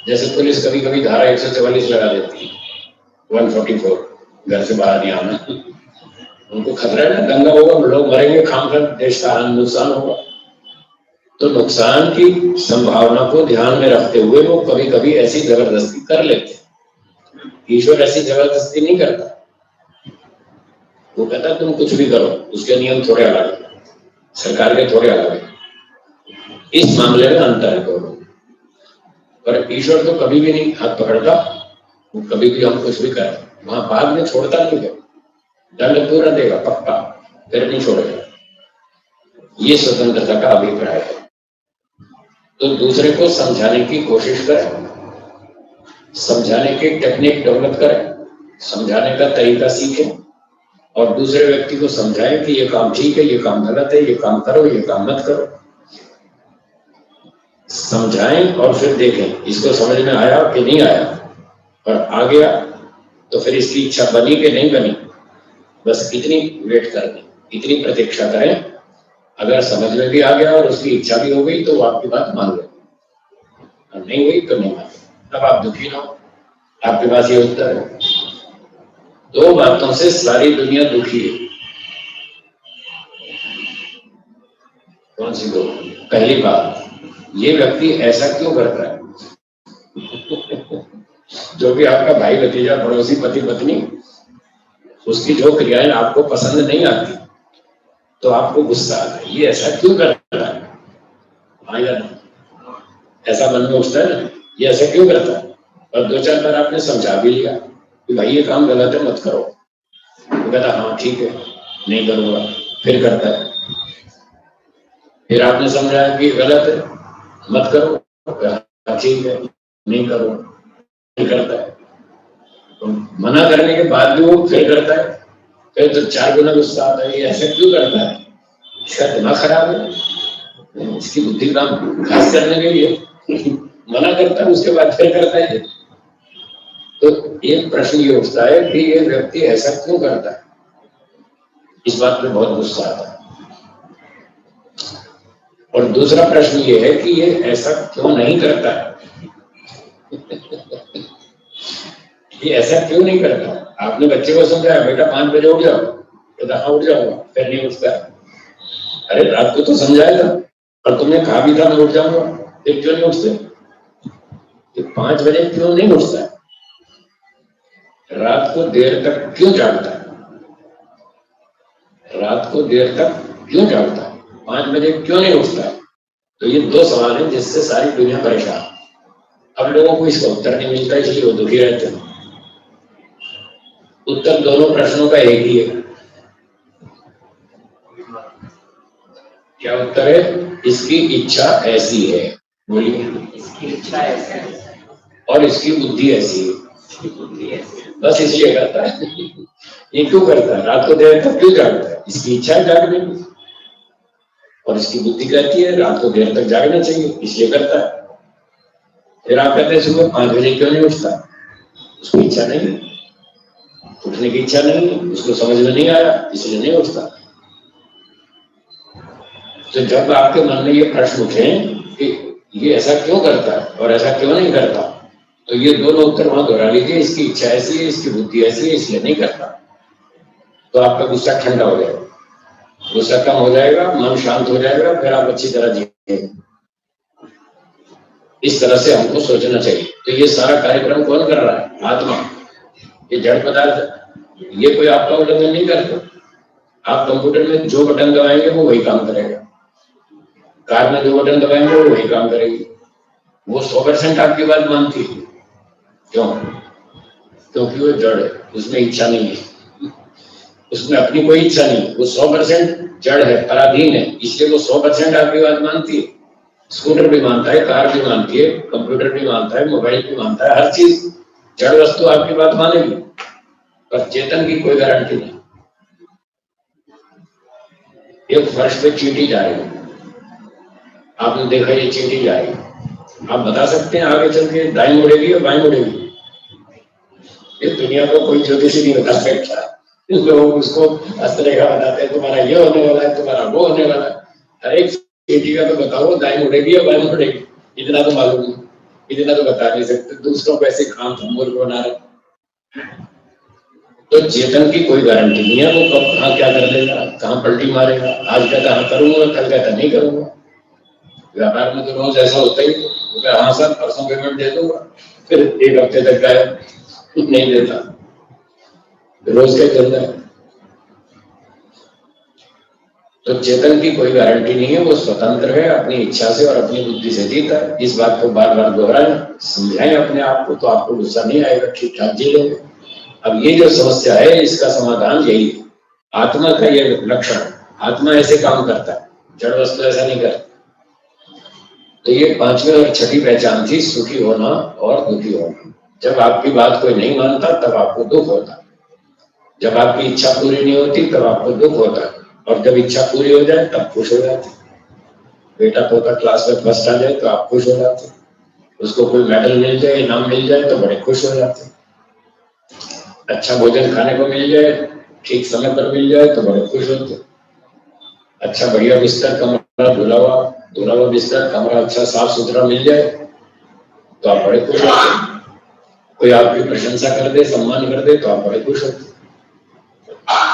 जैसे पुलिस कभी कभी धारा 144 लगा देती है, 144, घर से बाहर नहीं आना, उनको खतरा है ना, दंगा होगा, लोग मरेंगे, खामखा देश का नुकसान होगा। तो नुकसान की संभावना को ध्यान में रखते हुए वो कभी कभी ऐसी जबरदस्ती कर लेते। ईश्वर ऐसी जबरदस्ती नहीं करता, वो कहता तुम कुछ भी करो, उसके नियम थोड़े अलग है, सरकार के थोड़े अलग है, इस मामले में अंतर है दोनों। पर ईश्वर तो कभी भी नहीं हाथ पकड़ता, वो कभी भी हम कुछ भी करें वहां बाद में छोड़ता नहीं है, दंड पूरा देगा पक्का, फिर नहीं छोड़ेगा। ये स्वतंत्रता का अभिप्राय है। तो दूसरे को समझाने की कोशिश करें, समझाने की टेक्निक डेवलप करें, समझाने का तरीका सीखें, और दूसरे व्यक्ति को समझाएं कि ये काम ठीक है, ये काम गलत है, ये काम करो, ये काम मत करो। समझाएं और फिर देखें इसको समझ में आया कि नहीं आया, और आ गया तो फिर इसकी इच्छा बनी कि नहीं बनी, बस इतनी वेट करनी, इतनी प्रतीक्षा करें। अगर समझ में भी आ गया और उसकी इच्छा भी हो गई तो वो आपकी बात मान लो, और नहीं हुई तो नहीं मान, तब आप दुखी ना हो। आपके पास ये उत्तर है। दो बातों से सारी दुनिया दुखी है। कौन सी दो? पहली बात, ये व्यक्ति ऐसा क्यों करता है? जो भी आपका भाई भतीजा पड़ोसी पति पत्नी, उसकी जो क्रियाएं आपको पसंद नहीं आती तो आपको गुस्सा आता है, ये ऐसा क्यों करता है? हाँ या नहीं? ऐसा मन में उठता है ना, ये ऐसा क्यों करता है? और दो चार बार आपने समझा भी लिया कि भाई ये काम गलत है, मत करो, तो कहता हाँ ठीक है नहीं करूंगा, फिर करता है। फिर आपने समझाया कि गलत है मत करो, ठीक है नहीं करो, नहीं करता है। तो मना करने के बाद भी वो फिर करता है, फिर तो 4 गुना गुस्सा आता है, ये ऐसा क्यों करता है? इसका दिमाग खराब है, इसकी बुद्धि काम खास करने के लिए मना करता है, उसके बाद फिर करता है। तो एक प्रश्न ये उठता है कि ये व्यक्ति ऐसा क्यों करता है? इस बात पे बहुत गुस्सा आता है। और दूसरा प्रश्न ये है कि ये ऐसा क्यों नहीं करता है? ये ऐसा क्यों नहीं करता? आपने बच्चे को समझाया बेटा 5 बजे उठ जाओ, कहता हाँ उठ जाऊंगा, फिर नहीं उठता। अरे रात को तो समझाया था और तुमने कहा भी था मैं उठ जाऊंगा, फिर क्यों नहीं उठते? 5 बजे क्यों नहीं उठता? रात को देर तक क्यों जागता है? रात को देर तक क्यों जागता है? 5 बजे क्यों नहीं उठता है? तो ये 2 सवाल हैं जिससे सारी दुनिया परेशान। अब लोगों को इसका उत्तर नहीं मिलता, इसलिए वो दुखी रहते हैं। उत्तर दोनों प्रश्नों का एक ही है। क्या उत्तर है? इसकी इच्छा ऐसी है, बोलिए। इसकी इच्छा ऐसी है और इसकी बुद्धि ऐसी है, बस इसलिए करता है। ये क्यों करता है? रात को देर तक क्यों जागता है? इसकी इच्छा है जागने की, और इसकी बुद्धि कहती है रात को देर तक जागना चाहिए, इसलिए करता है। फिर आप कहते हैं सुबह 5 बजे क्यों नहीं उठता? उसकी इच्छा नहीं है, उठने की इच्छा नहीं, उसको समझ में नहीं आया इसलिए नहीं उठता। तो जब आपके मन में ये प्रश्न उठे कि ये ऐसा क्यों करता है और ऐसा क्यों नहीं करता, तो ये दोनों उत्तर वहां दोहरा लीजिए। इसकी इच्छा ऐसी है, इसकी बुद्धि ऐसी है, इसलिए नहीं करता। तो आपका गुस्सा ठंडा हो जाएगा, गुस्सा कम हो जाएगा, मन शांत हो जाएगा, फिर आप अच्छी तरह जिएंगे। इस तरह से हमको सोचना चाहिए। तो ये सारा कार्यक्रम कौन कर रहा है? आत्मा। ये जड़ पदार्थ ये कोई आपका उल्लंघन नहीं करता। आप कंप्यूटर में जो बटन दबाएंगे वो वही काम करेगा, कार में जो बटन दबाएंगे वो वही काम करेगी। वो 100% आपकी बात मानती है। क्यों? क्योंकि वो जड़ है, उसमें इच्छा नहीं है, उसमें अपनी कोई इच्छा नहीं। वो 100% जड़ है, पराधीन है, इसलिए वो 100% आपकी बात मानती है। स्कूटर भी मानता है, कार भी मानती है, कंप्यूटर भी मानता है, मोबाइल भी मानता है, हर चीज जड़ वस्तु आपकी बात मानेगी, पर चेतन की कोई गारंटी नहीं। एक फर्श पे चींटी जा रही है, आपने देखा ये चींटी जा रही है, आप बता सकते हैं आगे चल के दाईं मुड़ेगी या बाईं मुड़ेगी? इस दुनिया को कोई ज्योतिषी नहीं बता सकता। लोग उसको हस्तरेखा बताते हैं, तुम्हारा ये होने वाला है, तुम्हारा वो होने वाला है। हर एक चींटी का तो बताओ दाईं मुड़ेगी या बाईं मुड़ेगी, इतना तो मालूम नहीं, इतना तो बता नहीं सकते। दूसरों को ऐसे काम मूर्ख बना रहे। तो चेतन की कोई गारंटी नहीं है, वो कब कहाँ क्या कर देगा, कहाँ पलटी मारेगा। आज कहता हाँ करूंगा, कल कहता नहीं करूंगा। व्यापार में तो रोज ऐसा होता ही, हाँ सर परसों पेमेंट दे दूंगा, फिर एक हफ्ते तक गायब, नहीं देता, रोज का चल रहा है। तो चेतन की कोई गारंटी नहीं है, वो स्वतंत्र है, अपनी इच्छा से और अपनी बुद्धि से जीता है। इस बात को बार बार दोहराएं, समझाएं अपने आप को, तो आपको गुस्सा नहीं आएगा, ठीक ठाक जी लेंगे। अब ये जो समस्या है इसका समाधान यही है, आत्मा का ये लक्षण। आत्मा ऐसे काम करता है, जड़ वस्तु ऐसा नहीं करता। तो ये पांचवी और छठी पहचान थी, सुखी होना और दुखी होना। जब आपकी बात कोई नहीं मानता तब आपको दुख होता है, जब आपकी इच्छा पूरी नहीं होती तब आपको दुख होता है, और जब इच्छा पूरी हो जाए तब खुश हो जाते। बेटा पोता क्लास में फर्स्ट आ जाए तो आप खुश हो जाते, उसको कोई मेडल मिल जाए, इनाम मिल जाए तो बड़े खुश हो जाते। अच्छा भोजन खाने को मिल जाए, ठीक समय पर मिल जाए तो बड़े खुश होते। अच्छा बढ़िया बिस्तर, कमरा धुला हुआ बिस्तर, कमरा अच्छा साफ सुथरा मिल जाए तो आप बड़े खुश होते। कोई आपकी प्रशंसा कर दे, सम्मान कर दे तो आप बड़े खुश होते।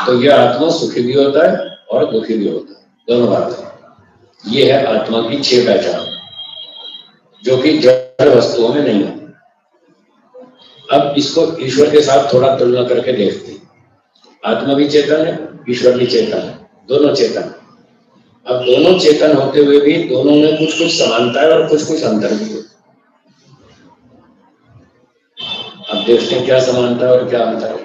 तो यह आत्मा सुखी भी होता है और दुखी भी होता है, दोनों बात है। ये है आत्मा की 6 पहचान, जो कि जड़ वस्तुओं में नहीं है। अब इसको ईश्वर के साथ थोड़ा तुलना करके देखते हैं। आत्मा भी चेतन है, ईश्वर भी चेतन है, दोनों चेतन। अब दोनों चेतन होते हुए भी दोनों में कुछ कुछ समानता है और कुछ कुछ अंतर भी है। अब देखते हैं क्या समानता है और क्या अंतर है।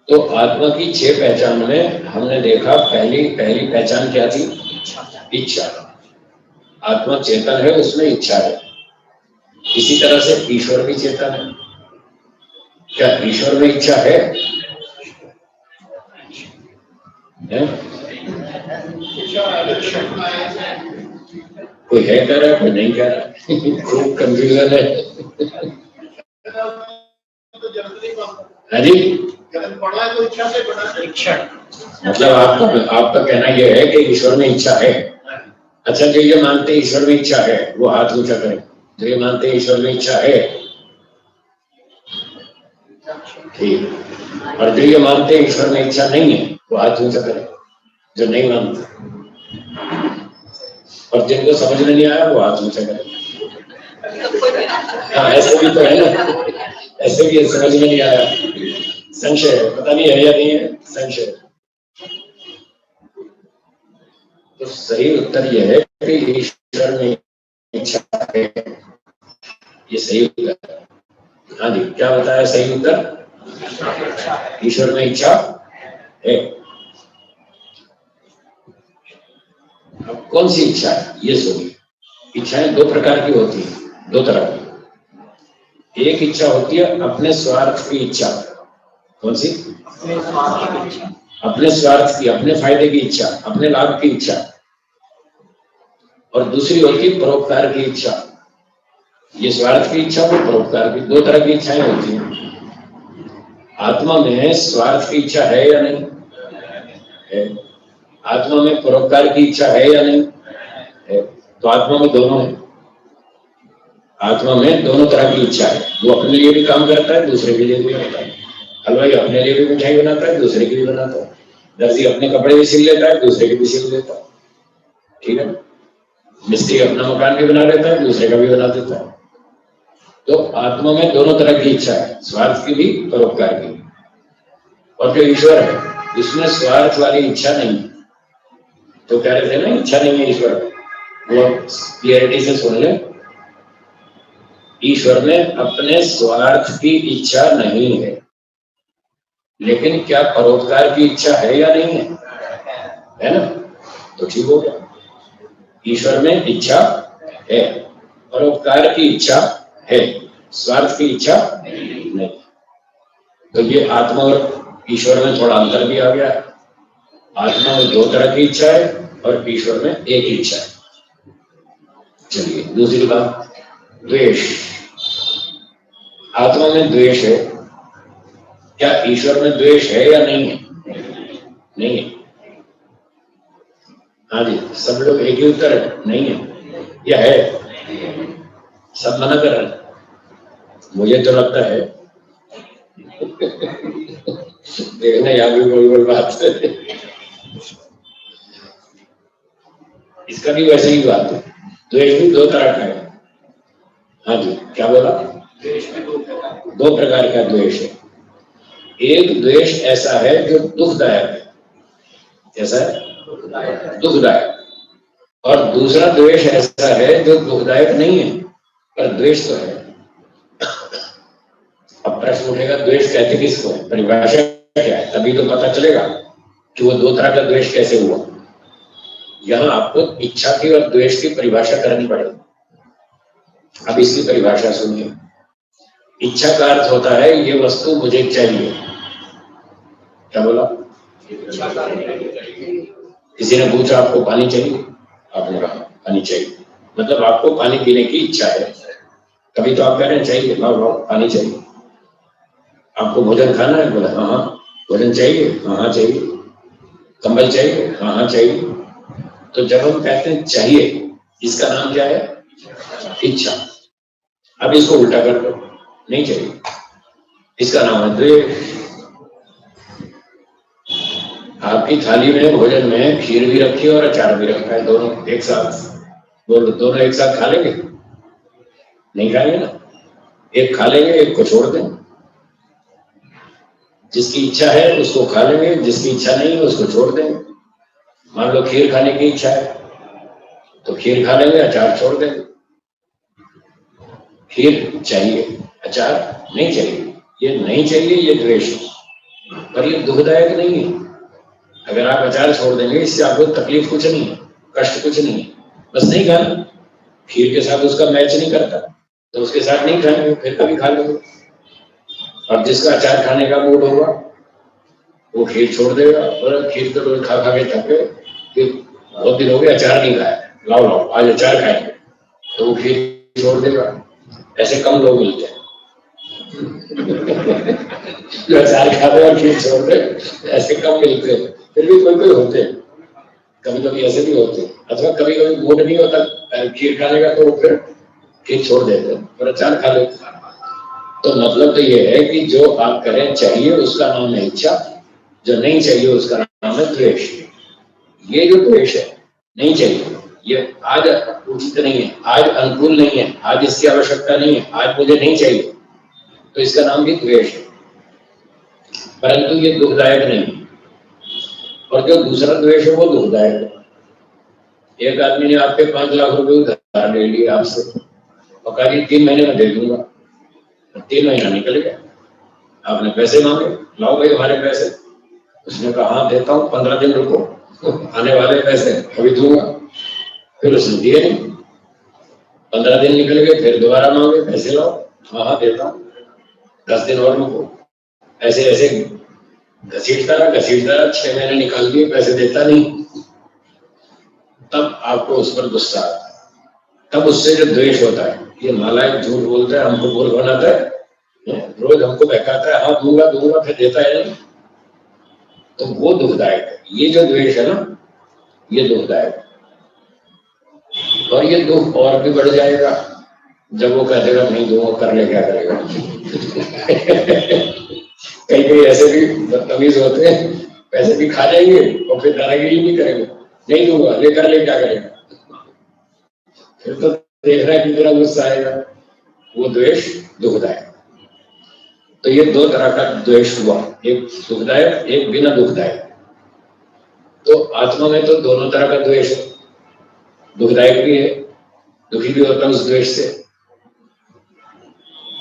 तो आत्मा की 6 पहचान में हमने देखा पहली पहचान क्या थी? इच्छा। आत्मा चेतन है, उसमें इच्छा है। इसी तरह से ईश्वर भी चेतन है। क्या ईश्वर में इच्छा है? कोई है कह रहा है, कोई नहीं कह रहा। खूब कंफ्यूजन है। मतलब आपका कहना यह है कि ईश्वर में इच्छा है। अच्छा, जो ये मानते ईश्वर में इच्छा है वो हाथ ऊंचा करें। जो ये मानते ईश्वर में इच्छा है, ठीक। और जो ये मानते ईश्वर में इच्छा नहीं है वो हाथ ऊंचा करें, जो नहीं मानते। और जिनको समझ में नहीं आया वो हाथ ऊंचा करें। हाँ, ऐसे भी तो है ना, ऐसे भी समझ में नहीं आया, संशय है, पता नहीं है या नहीं है, संशय। तो सही उत्तर यह है कि ईश्वर में इच्छा है, ये सही उत्तर है। हाँ जी, क्या बताया सही उत्तर? ईश्वर में इच्छा है। अब कौन सी इच्छा है ये सुनिए। इच्छाएं 2 प्रकार की होती है, 2 तरह की। एक इच्छा होती है अपने स्वार्थ की इच्छा। कौन सी? अपने स्वार्थ की, अपने फायदे की इच्छा, अपने लाभ की इच्छा। और दूसरी होती है परोपकार की इच्छा। ये स्वार्थ की इच्छा और परोपकार की 2 तरह की इच्छाएं होती हैं। आत्मा में स्वार्थ की इच्छा है या नहीं है? आत्मा में परोपकार की इच्छा है या नहीं है? तो आत्मा में दोनों है। आत्मा में दोनों तरह की इच्छा है। वो अपने लिए भी काम करता है, दूसरे के लिए भी करता है। हलवाई अपने लिए भी मिठाई बनाता है, दूसरे की भी बनाता है। दर्जी अपने कपड़े भी सिल लेता है, दूसरे के भी सिल लेता है। ठीक है। मिस्त्री अपना मकान भी बना लेता है, दूसरे का भी बना देता है। तो आत्मा में दोनों तरह की इच्छा है, स्वार्थ की भी, परोपकार की भी। और जो ईश्वर है इसमें स्वार्थ वाली इच्छा नहीं है। तो कह रहे थे ना इच्छा नहीं है ईश्वर, वो क्लियरिटी से सुन ले। ईश्वर में अपने स्वार्थ की इच्छा नहीं है, लेकिन क्या परोपकार की इच्छा है या नहीं है ना? तो ठीक हो गया। ईश्वर में इच्छा है, परोपकार की इच्छा है, स्वार्थ की इच्छा नहीं। तो ये आत्मा और ईश्वर में थोड़ा अंतर भी आ गया है। आत्मा में दो तरह की इच्छा है और ईश्वर में एक इच्छा है। चलिए दूसरी बात, द्वेष। आत्मा में द्वेष है, क्या ईश्वर में द्वेष है या नहीं है? नहीं है। हाँ जी, सब लोग एक ही उत्तर है, नहीं है या है? सब मना कर रहे हैं। मुझे तो लगता है देखना यहाँ भी कोई कोई बात इसका भी वैसे ही बात है। द्वेष भी दो तरह का है। हाँ जी, क्या बोला? दो प्रकार का द्वेष है। एक द्वेष ऐसा है जो दुखदायक है। कैसा है? दुखदायक। और दूसरा द्वेष ऐसा है जो दुखदायक नहीं है पर द्वेष तो है। अब प्रश्न उठेगा द्वेष कहते किसको है, परिभाषा क्या है? तभी तो पता चलेगा कि वो दो तरह का द्वेष कैसे हुआ। यहाँ आपको इच्छा की और द्वेष की परिभाषा करनी पड़ेगी। अब इसकी परिभाषा सुनिए। इच्छा का अर्थ होता है ये वस्तु मुझे चाहिए। क्या बोला? किसी ने पूछा आपको पानी चाहिए, आपने कहा पानी चाहिए, मतलब आपको पानी पीने की इच्छा है। कभी तो आप कह रहे हैं चाहिए, लाओ पानी चाहिए। आपको भोजन खाना है, बोला हाँ हाँ। भोजन चाहिए, हाँ हाँ चाहिए। कंबल चाहिए, हाँ हाँ चाहिए। तो जब हम कहते हैं चाहिए, इसका नाम क्या है? इच्छा। अब इसको उल्टा कर दो, नहीं चाहिए, इसका नाम है द्वेष। आपकी थाली में भोजन में खीर भी रखी है और अचार भी रखा है, दोनों एक साथ। बोलो दोनों एक साथ खा लेंगे? नहीं खाएंगे ना। एक खा लेंगे, एक को छोड़ दें। जिसकी इच्छा है उसको खा लेंगे, जिसकी इच्छा नहीं है उसको छोड़ देंगे। मान लो खीर खाने की इच्छा है तो खीर खा लेंगे, अचार छोड़ देंगे। खीर चाहिए, अचार नहीं चाहिए। ये नहीं चाहिए, ये द्वेष है, पर ये दुखदायक नहीं है। अगर आप अचार छोड़ देंगे इससे आपको तकलीफ कुछ नहीं है, कष्ट कुछ नहीं है, बस नहीं खाना। खीर के साथ उसका मैच नहीं करता तो उसके साथ नहीं खाएंगे, फिर कभी खा लेंगे। अब जिसका अचार खाने का मूड होगा वो खीर छोड़ देगा, और खीर तो रोज खा खा के थक गए, फिर बहुत दिन हो गए अचार नहीं खाया, लाओ लाओ आज अचार खाएंगे, तो वो खीर छोड़ देगा। ऐसे कम लोग मिलते हैं जो अचार खाते और खीर छोड़ दे, ऐसे कम मिलते हैं। फिर भी कोई कोई होते हैं, कभी कभी ऐसे भी होते हैं। अथवा कभी कभी मूड नहीं होता खीर खाने का तो फिर खीर छोड़ देते हैं और अचार खा लेते हैं। तो मतलब तो ये है कि जो आप करें चाहिए उसका नाम है इच्छा, जो नहीं चाहिए उसका नाम है द्वेष। ये जो द्वेष है, नहीं चाहिए, ये आज उचित नहीं है, आज अनुकूल नहीं है, आज इसकी आवश्यकता नहीं है, आज मुझे नहीं चाहिए, तो इसका नाम भी द्वेष है। परंतु ये दुखदायक नहीं है। और जो दूसरा द्वेष है वो दुखदायक है। एक आदमी ने आपके 5 लाख रुपए उधार ले लिए आपसे और कहा कि 3 महीने में दे दूंगा। 3 महीना निकल गया, आपने पैसे मांगे, लाओ भाई हमारे पैसे। उसने कहा हाँ देता हूँ, 15 दिन रुको, आने वाले पैसे अभी दूंगा। फिर उसने दिए नहीं, 15 दिन निकल गए, फिर दोबारा मांगे पैसे, लाओ, हाँ हाँ देता हूँ, 10 दिन और रुको। ऐसे ऐसे घसीटता रहा 6 महीने निकाल दिए, पैसे देता नहीं। तब आपको उस पर गुस्सा आता है, तब उससे जो द्वेष होता है, ये नालायक झूठ बोलता है, हमको मूर्ख बनाता है, रोज हमको बहकाता है, हाँ दूंगा दूंगा, फिर देता है नहीं, तो वो दुखदायक है। ये जो द्वेष है ना, ये दुखदायक है। और ये दुख और भी बढ़ जाएगा जब वो कह देगा नहीं दूंगा, कर ले क्या करेगा। कई कई ऐसे भी बदतमीज होते हैं, पैसे भी खा जाएंगे और फिर दादागिरी नहीं करेंगे, नहीं दूंगा, लेकर ले क्या करेगा। फिर तो देख रहा है कि मेरा गुस्सा आएगा। वो द्वेष दुखदायक। तो ये दो तरह का द्वेष हुआ, एक सुखदायक, एक बिना दुखदायक। तो आत्मा में तो दोनों तरह का द्वेष है, दुखदायक भी है, दुखी भी होता है उस द्वेष से,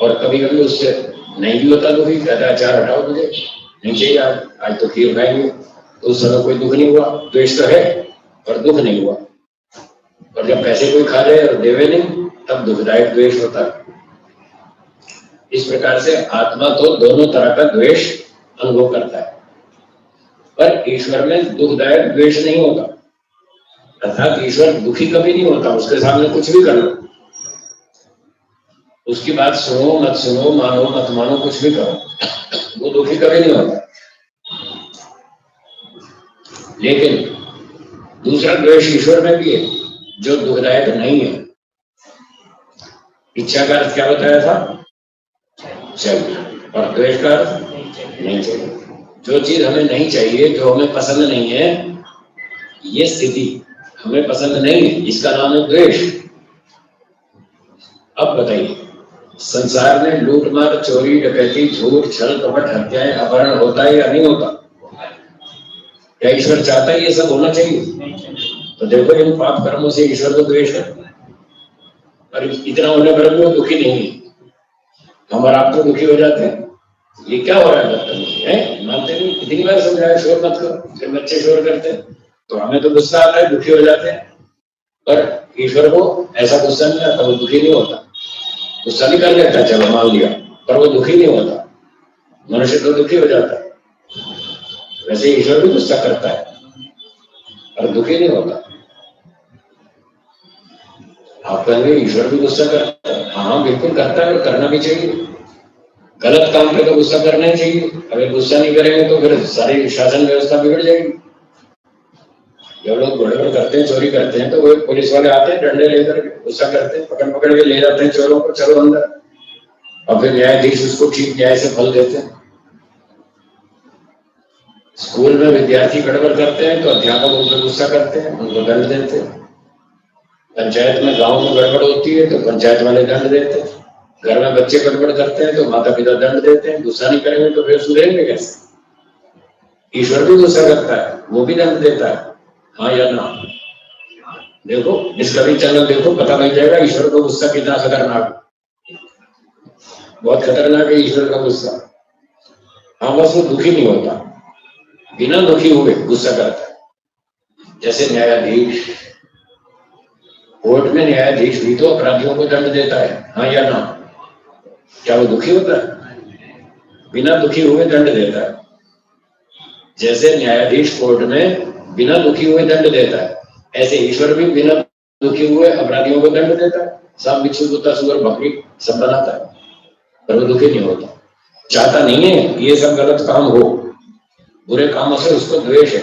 और कभी कभी उससे नहीं भी होता दुखी, कहता है अचार हटाओ, मुझे नहीं चाहिए आज तो खीर खाएंगे, तो उस समय कोई दुख नहीं हुआ, द्वेष तो है और दुख नहीं हुआ। और जब पैसे कोई खा जाए और देवे नहीं, तब दुखदायक द्वेष होता है। इस प्रकार से आत्मा तो दोनों तरह का द्वेष अनुभव करता है, पर ईश्वर में दुखदायक द्वेष नहीं होता, अर्थात ईश्वर दुखी कभी नहीं होता। उसके सामने कुछ भी कर लो, उसकी बात सुनो मत सुनो, मानो मत मानो, कुछ भी करो, वो दुखी कभी नहीं होता। लेकिन दूसरा द्वेष ईश्वर में भी है जो दुखदायक नहीं है। इच्छा का अर्थ क्या बताया था? चाहिए, और द्वेष का अर्थ नहीं चाहिए। जो चीज हमें नहीं चाहिए, जो हमें पसंद नहीं है, ये स्थिति हमें पसंद नहीं है, इसका नाम है द्वेष। अब बताइए, संसार में लूटमार, चोरी, डकैती, झूठ, छल, कपट, हत्याएं, अपहरण होता है या नहीं होता? क्या ईश्वर चाहता है ये सब होना चाहिए? तो देखो इन पाप कर्मों से ईश्वर को द्वेष है, और इतना होने पर भी वो दुखी नहीं है। हमारा आप तो दुखी हो जाते हैं, ये क्या हो रहा है, मानते नहीं। कितनी बार समझाया शोर मत करो, फिर बच्चे शोर करते हैं, तो हमें तो गुस्सा आता है, दुखी हो जाते हैं। पर ईश्वर को ऐसा गुस्सा नहीं आता, वो दुखी नहीं होता। गुस्सा नहीं कर लेता, चलो मान लिया, पर वो दुखी नहीं होता। मनुष्य तो दुखी हो जाता है, वैसे ईश्वर भी गुस्सा करता है और दुखी नहीं होता। आप कहेंगे ईश्वर भी गुस्सा करता है, हाँ बिल्कुल करता है, और करना भी चाहिए। गलत काम पे तो गुस्सा करना ही चाहिए। अगर गुस्सा नहीं करेंगे तो फिर सारी शासन व्यवस्था बिगड़ जाएगी। जब लोग गड़बड़ करते हैं, चोरी करते हैं, तो वो पुलिस वाले आते हैं डंडे लेकर, गुस्सा करते हैं, पकड़ पकड़ के ले जाते हैं चोरों को, चलो अंदर, और फिर न्यायाधीश उसको ठीक न्याय से फल देते हैं। स्कूल में विद्यार्थी गड़बड़ करते हैं तो अध्यापक उन पर गुस्सा करते हैं, उनको दंड देते हैं। पंचायत में, गांव में गड़बड़ होती है तो पंचायत वाले दंड देते हैं। घर में बच्चे गड़बड़ करते हैं तो माता पिता दंड देते हैं। गुस्सा नहीं करेंगे तो फिर सुधरेंगे कैसे? ईश्वर भी गुस्सा करता है, वो भी दंड देता है, हाँ या ना? देखो डिस्कवरी चैनल देखो, पता लग जाएगा ईश्वर का गुस्सा कितना खतरनाक, बहुत खतरनाक है ईश्वर का गुस्सा। हाँ बस वो दुखी नहीं होता, बिना दुखी हुए गुस्सा करता है। जैसे न्यायाधीश, कोर्ट में न्यायाधीश भी तो अपराधियों को दंड देता है, हाँ या ना? क्या वो दुखी होता है? बिना दुखी हुए दंड देता है। जैसे न्यायाधीश कोर्ट में बिना दुखी हुए दंड देता है, ऐसे ईश्वर भी बिना दुखी हुए अपराधियों को दंड देता है। सांप, बिच्छू, कुत्ता, सुअर, बकरी सब बनाता है, पर वो दुखी नहीं होता। चाहता नहीं है कि ये सब गलत काम हो, बुरे कामों से उसको द्वेष है,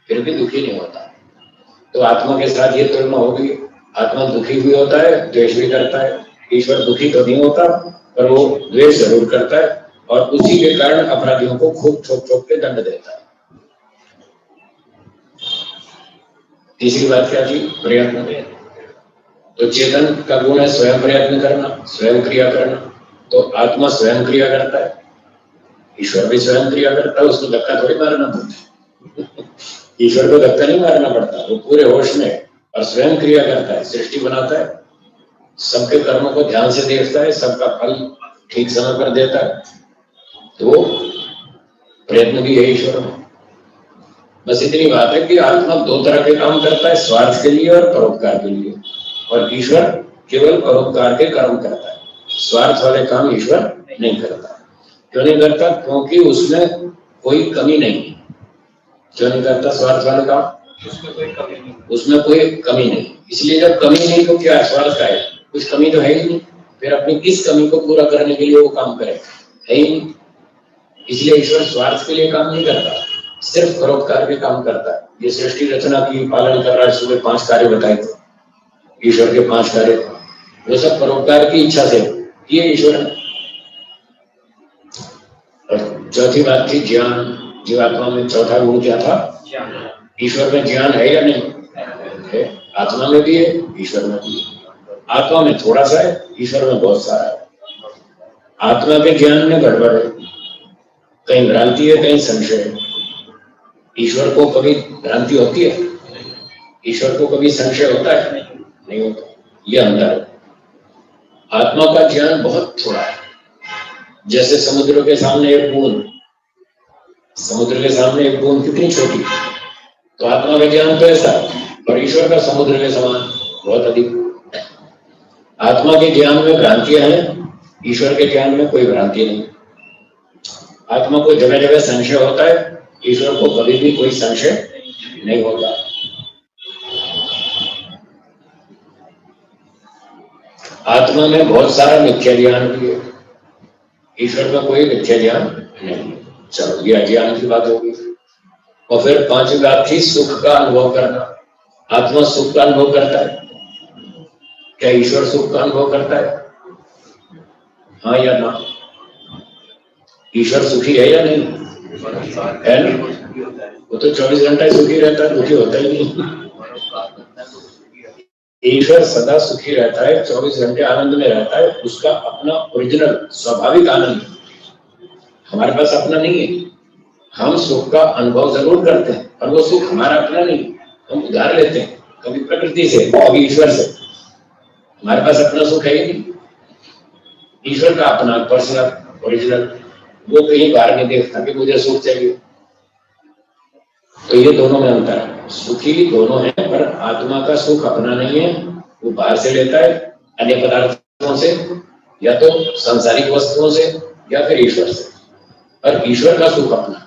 फिर भी दुखी नहीं होता। तो आत्मा के साथ ये तुलना होगी, आत्मा दुखी भी होता है, द्वेष भी करता है। ईश्वर दुखी तो नहीं होता, पर वो द्वेष जरूर करता है, और उसी के कारण अपराधियों को खूब ठोक ठोक के दंड देता है। तीसरी बात क्या थी? प्रयत्न। तो चेतन का गुण है स्वयं प्रयत्न करना, स्वयं क्रिया करना। तो आत्मा स्वयं क्रिया करता है, ईश्वर भी स्वयं क्रिया करता है, उसको धक्का थोड़ी मारना पड़ता। ईश्वर को धक्का नहीं मारना पड़ता, वो पूरे होश में और स्वयं क्रिया करता है, सृष्टि बनाता है, सबके कर्मों को ध्यान से देखता है, सबका फल ठीक समय पर देता है। तो प्रयत्न भी है ईश्वर में। बस इतनी बात है कि आत्मा दो तरह के काम करता है, स्वार्थ के लिए और परोपकार के लिए, और ईश्वर केवल परोपकार के कर्म करता है। स्वार्थ वाले काम ईश्वर नहीं करता। क्यों नहीं करता? क्योंकि उसमें कोई कमी नहीं। क्यों नहीं करता स्वार्थ वाले काम? उसमें कोई कमी नहीं। इसलिए जब कमी नहीं तो क्या स्वार्थ का है? कुछ कमी तो है ही नहीं, फिर अपनी किस कमी को पूरा करने के लिए वो काम करेगा? है ही नहीं। इसलिए ईश्वर स्वार्थ के लिए काम नहीं करता, सिर्फ परोपकार के काम करता है। ये सृष्टि रचना की पालन कर रहा है, सुबह 5 कार्य बताए थे ईश्वर के, 5 कार्य, वो सब परोपकार की इच्छा से किए ईश्वर ने। और चौथी बात थी ज्ञान। जीवात्मा में चौथा गुण क्या था? ईश्वर में ज्ञान है या नहीं है? आत्मा में भी है, ईश्वर में भी है। आत्मा में थोड़ा सा है, ईश्वर में बहुत सारा है। आत्मा के ज्ञान में गड़बड़ है, कहीं भ्रांति है, कहीं संशय है। ईश्वर को कभी भ्रांति होती है? ईश्वर को कभी संशय होता है? नहीं होता। यह अंतर है। आत्मा का ज्ञान बहुत थोड़ा है, जैसे समुद्र के सामने एक बूंद, समुद्र के सामने एक बूंद कितनी छोटी, तो आत्मा का ज्ञान तो ऐसा है, और ईश्वर का समुद्र के समान बहुत अधिक। आत्मा के ज्ञान में भ्रांतियां हैं, ईश्वर के ज्ञान में कोई भ्रांति नहीं। आत्मा को जगह जगह संशय होता है, ईश्वर को कभी भी कोई संशय नहीं होता। आत्मा में बहुत सारा मिथ्या ज्ञान भी है, ईश्वर में कोई मिथ्या ज्ञान नहीं। चलो, ये अज्ञान की बात होगी। और फिर 5वीं बात थी सुख का अनुभव करना। आत्मा सुख का अनुभव करता है क्या? ईश्वर सुख का अनुभव करता है? हाँ या ना? ईश्वर सुखी है या नहीं है? ना, वो तो 24 घंटा सुखी रहता है, दुखी होता ही नहीं। ईश्वर सदा सुखी रहता है, 24 घंटे आनंद में रहता है, उसका अपना ओरिजिनल स्वाभाविक आनंद। हमारे पास अपना नहीं है। हम सुख का अनुभव जरूर करते हैं, पर वो सुख हमारा अपना नहीं, हम उधार लेते हैं, कभी प्रकृति से, कभी ईश्वर से। हमारे पास अपना सुख है ही नहीं। ईश्वर का अपना पर्सनल ओरिजिनल, वो कहीं बाहर नहीं देखता कि मुझे सुख चाहिए। तो ये दोनों में अंतर है। सुखी दोनों हैं, पर आत्मा का सुख अपना नहीं है, वो बाहर से लेता है, अन्य पदार्थों से, या तो सांसारिक वस्तुओं से, या फिर ईश्वर से। और ईश्वर का सुख अपना।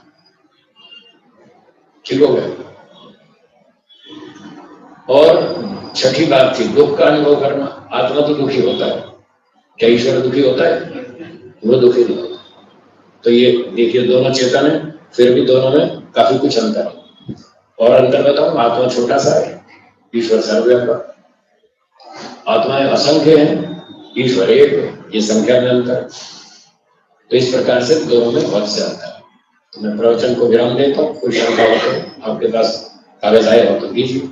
ठीक हो गया। और छठी बात थी दुख का अनुभव करना। आत्मा तो दुखी होता है, क्या ईश्वर दुखी होता है? वो दुखी नहीं होता। तो ये देखिए, दोनों चेतन है, फिर भी दोनों में काफी कुछ अंतर है। और अंतर बताऊं, आत्मा छोटा सा है, ईश्वर सर्वव्यापक। आत्माएं असंख्य हैं, ईश्वर एक है, ये संख्या में अंतर है। तो इस प्रकार से दोनों में बहुत से अंतर है। तो मैं प्रवचन को विराम देता हूँ। कोई शंका हो तो आपके पास कागज आए हो तो कीजिए।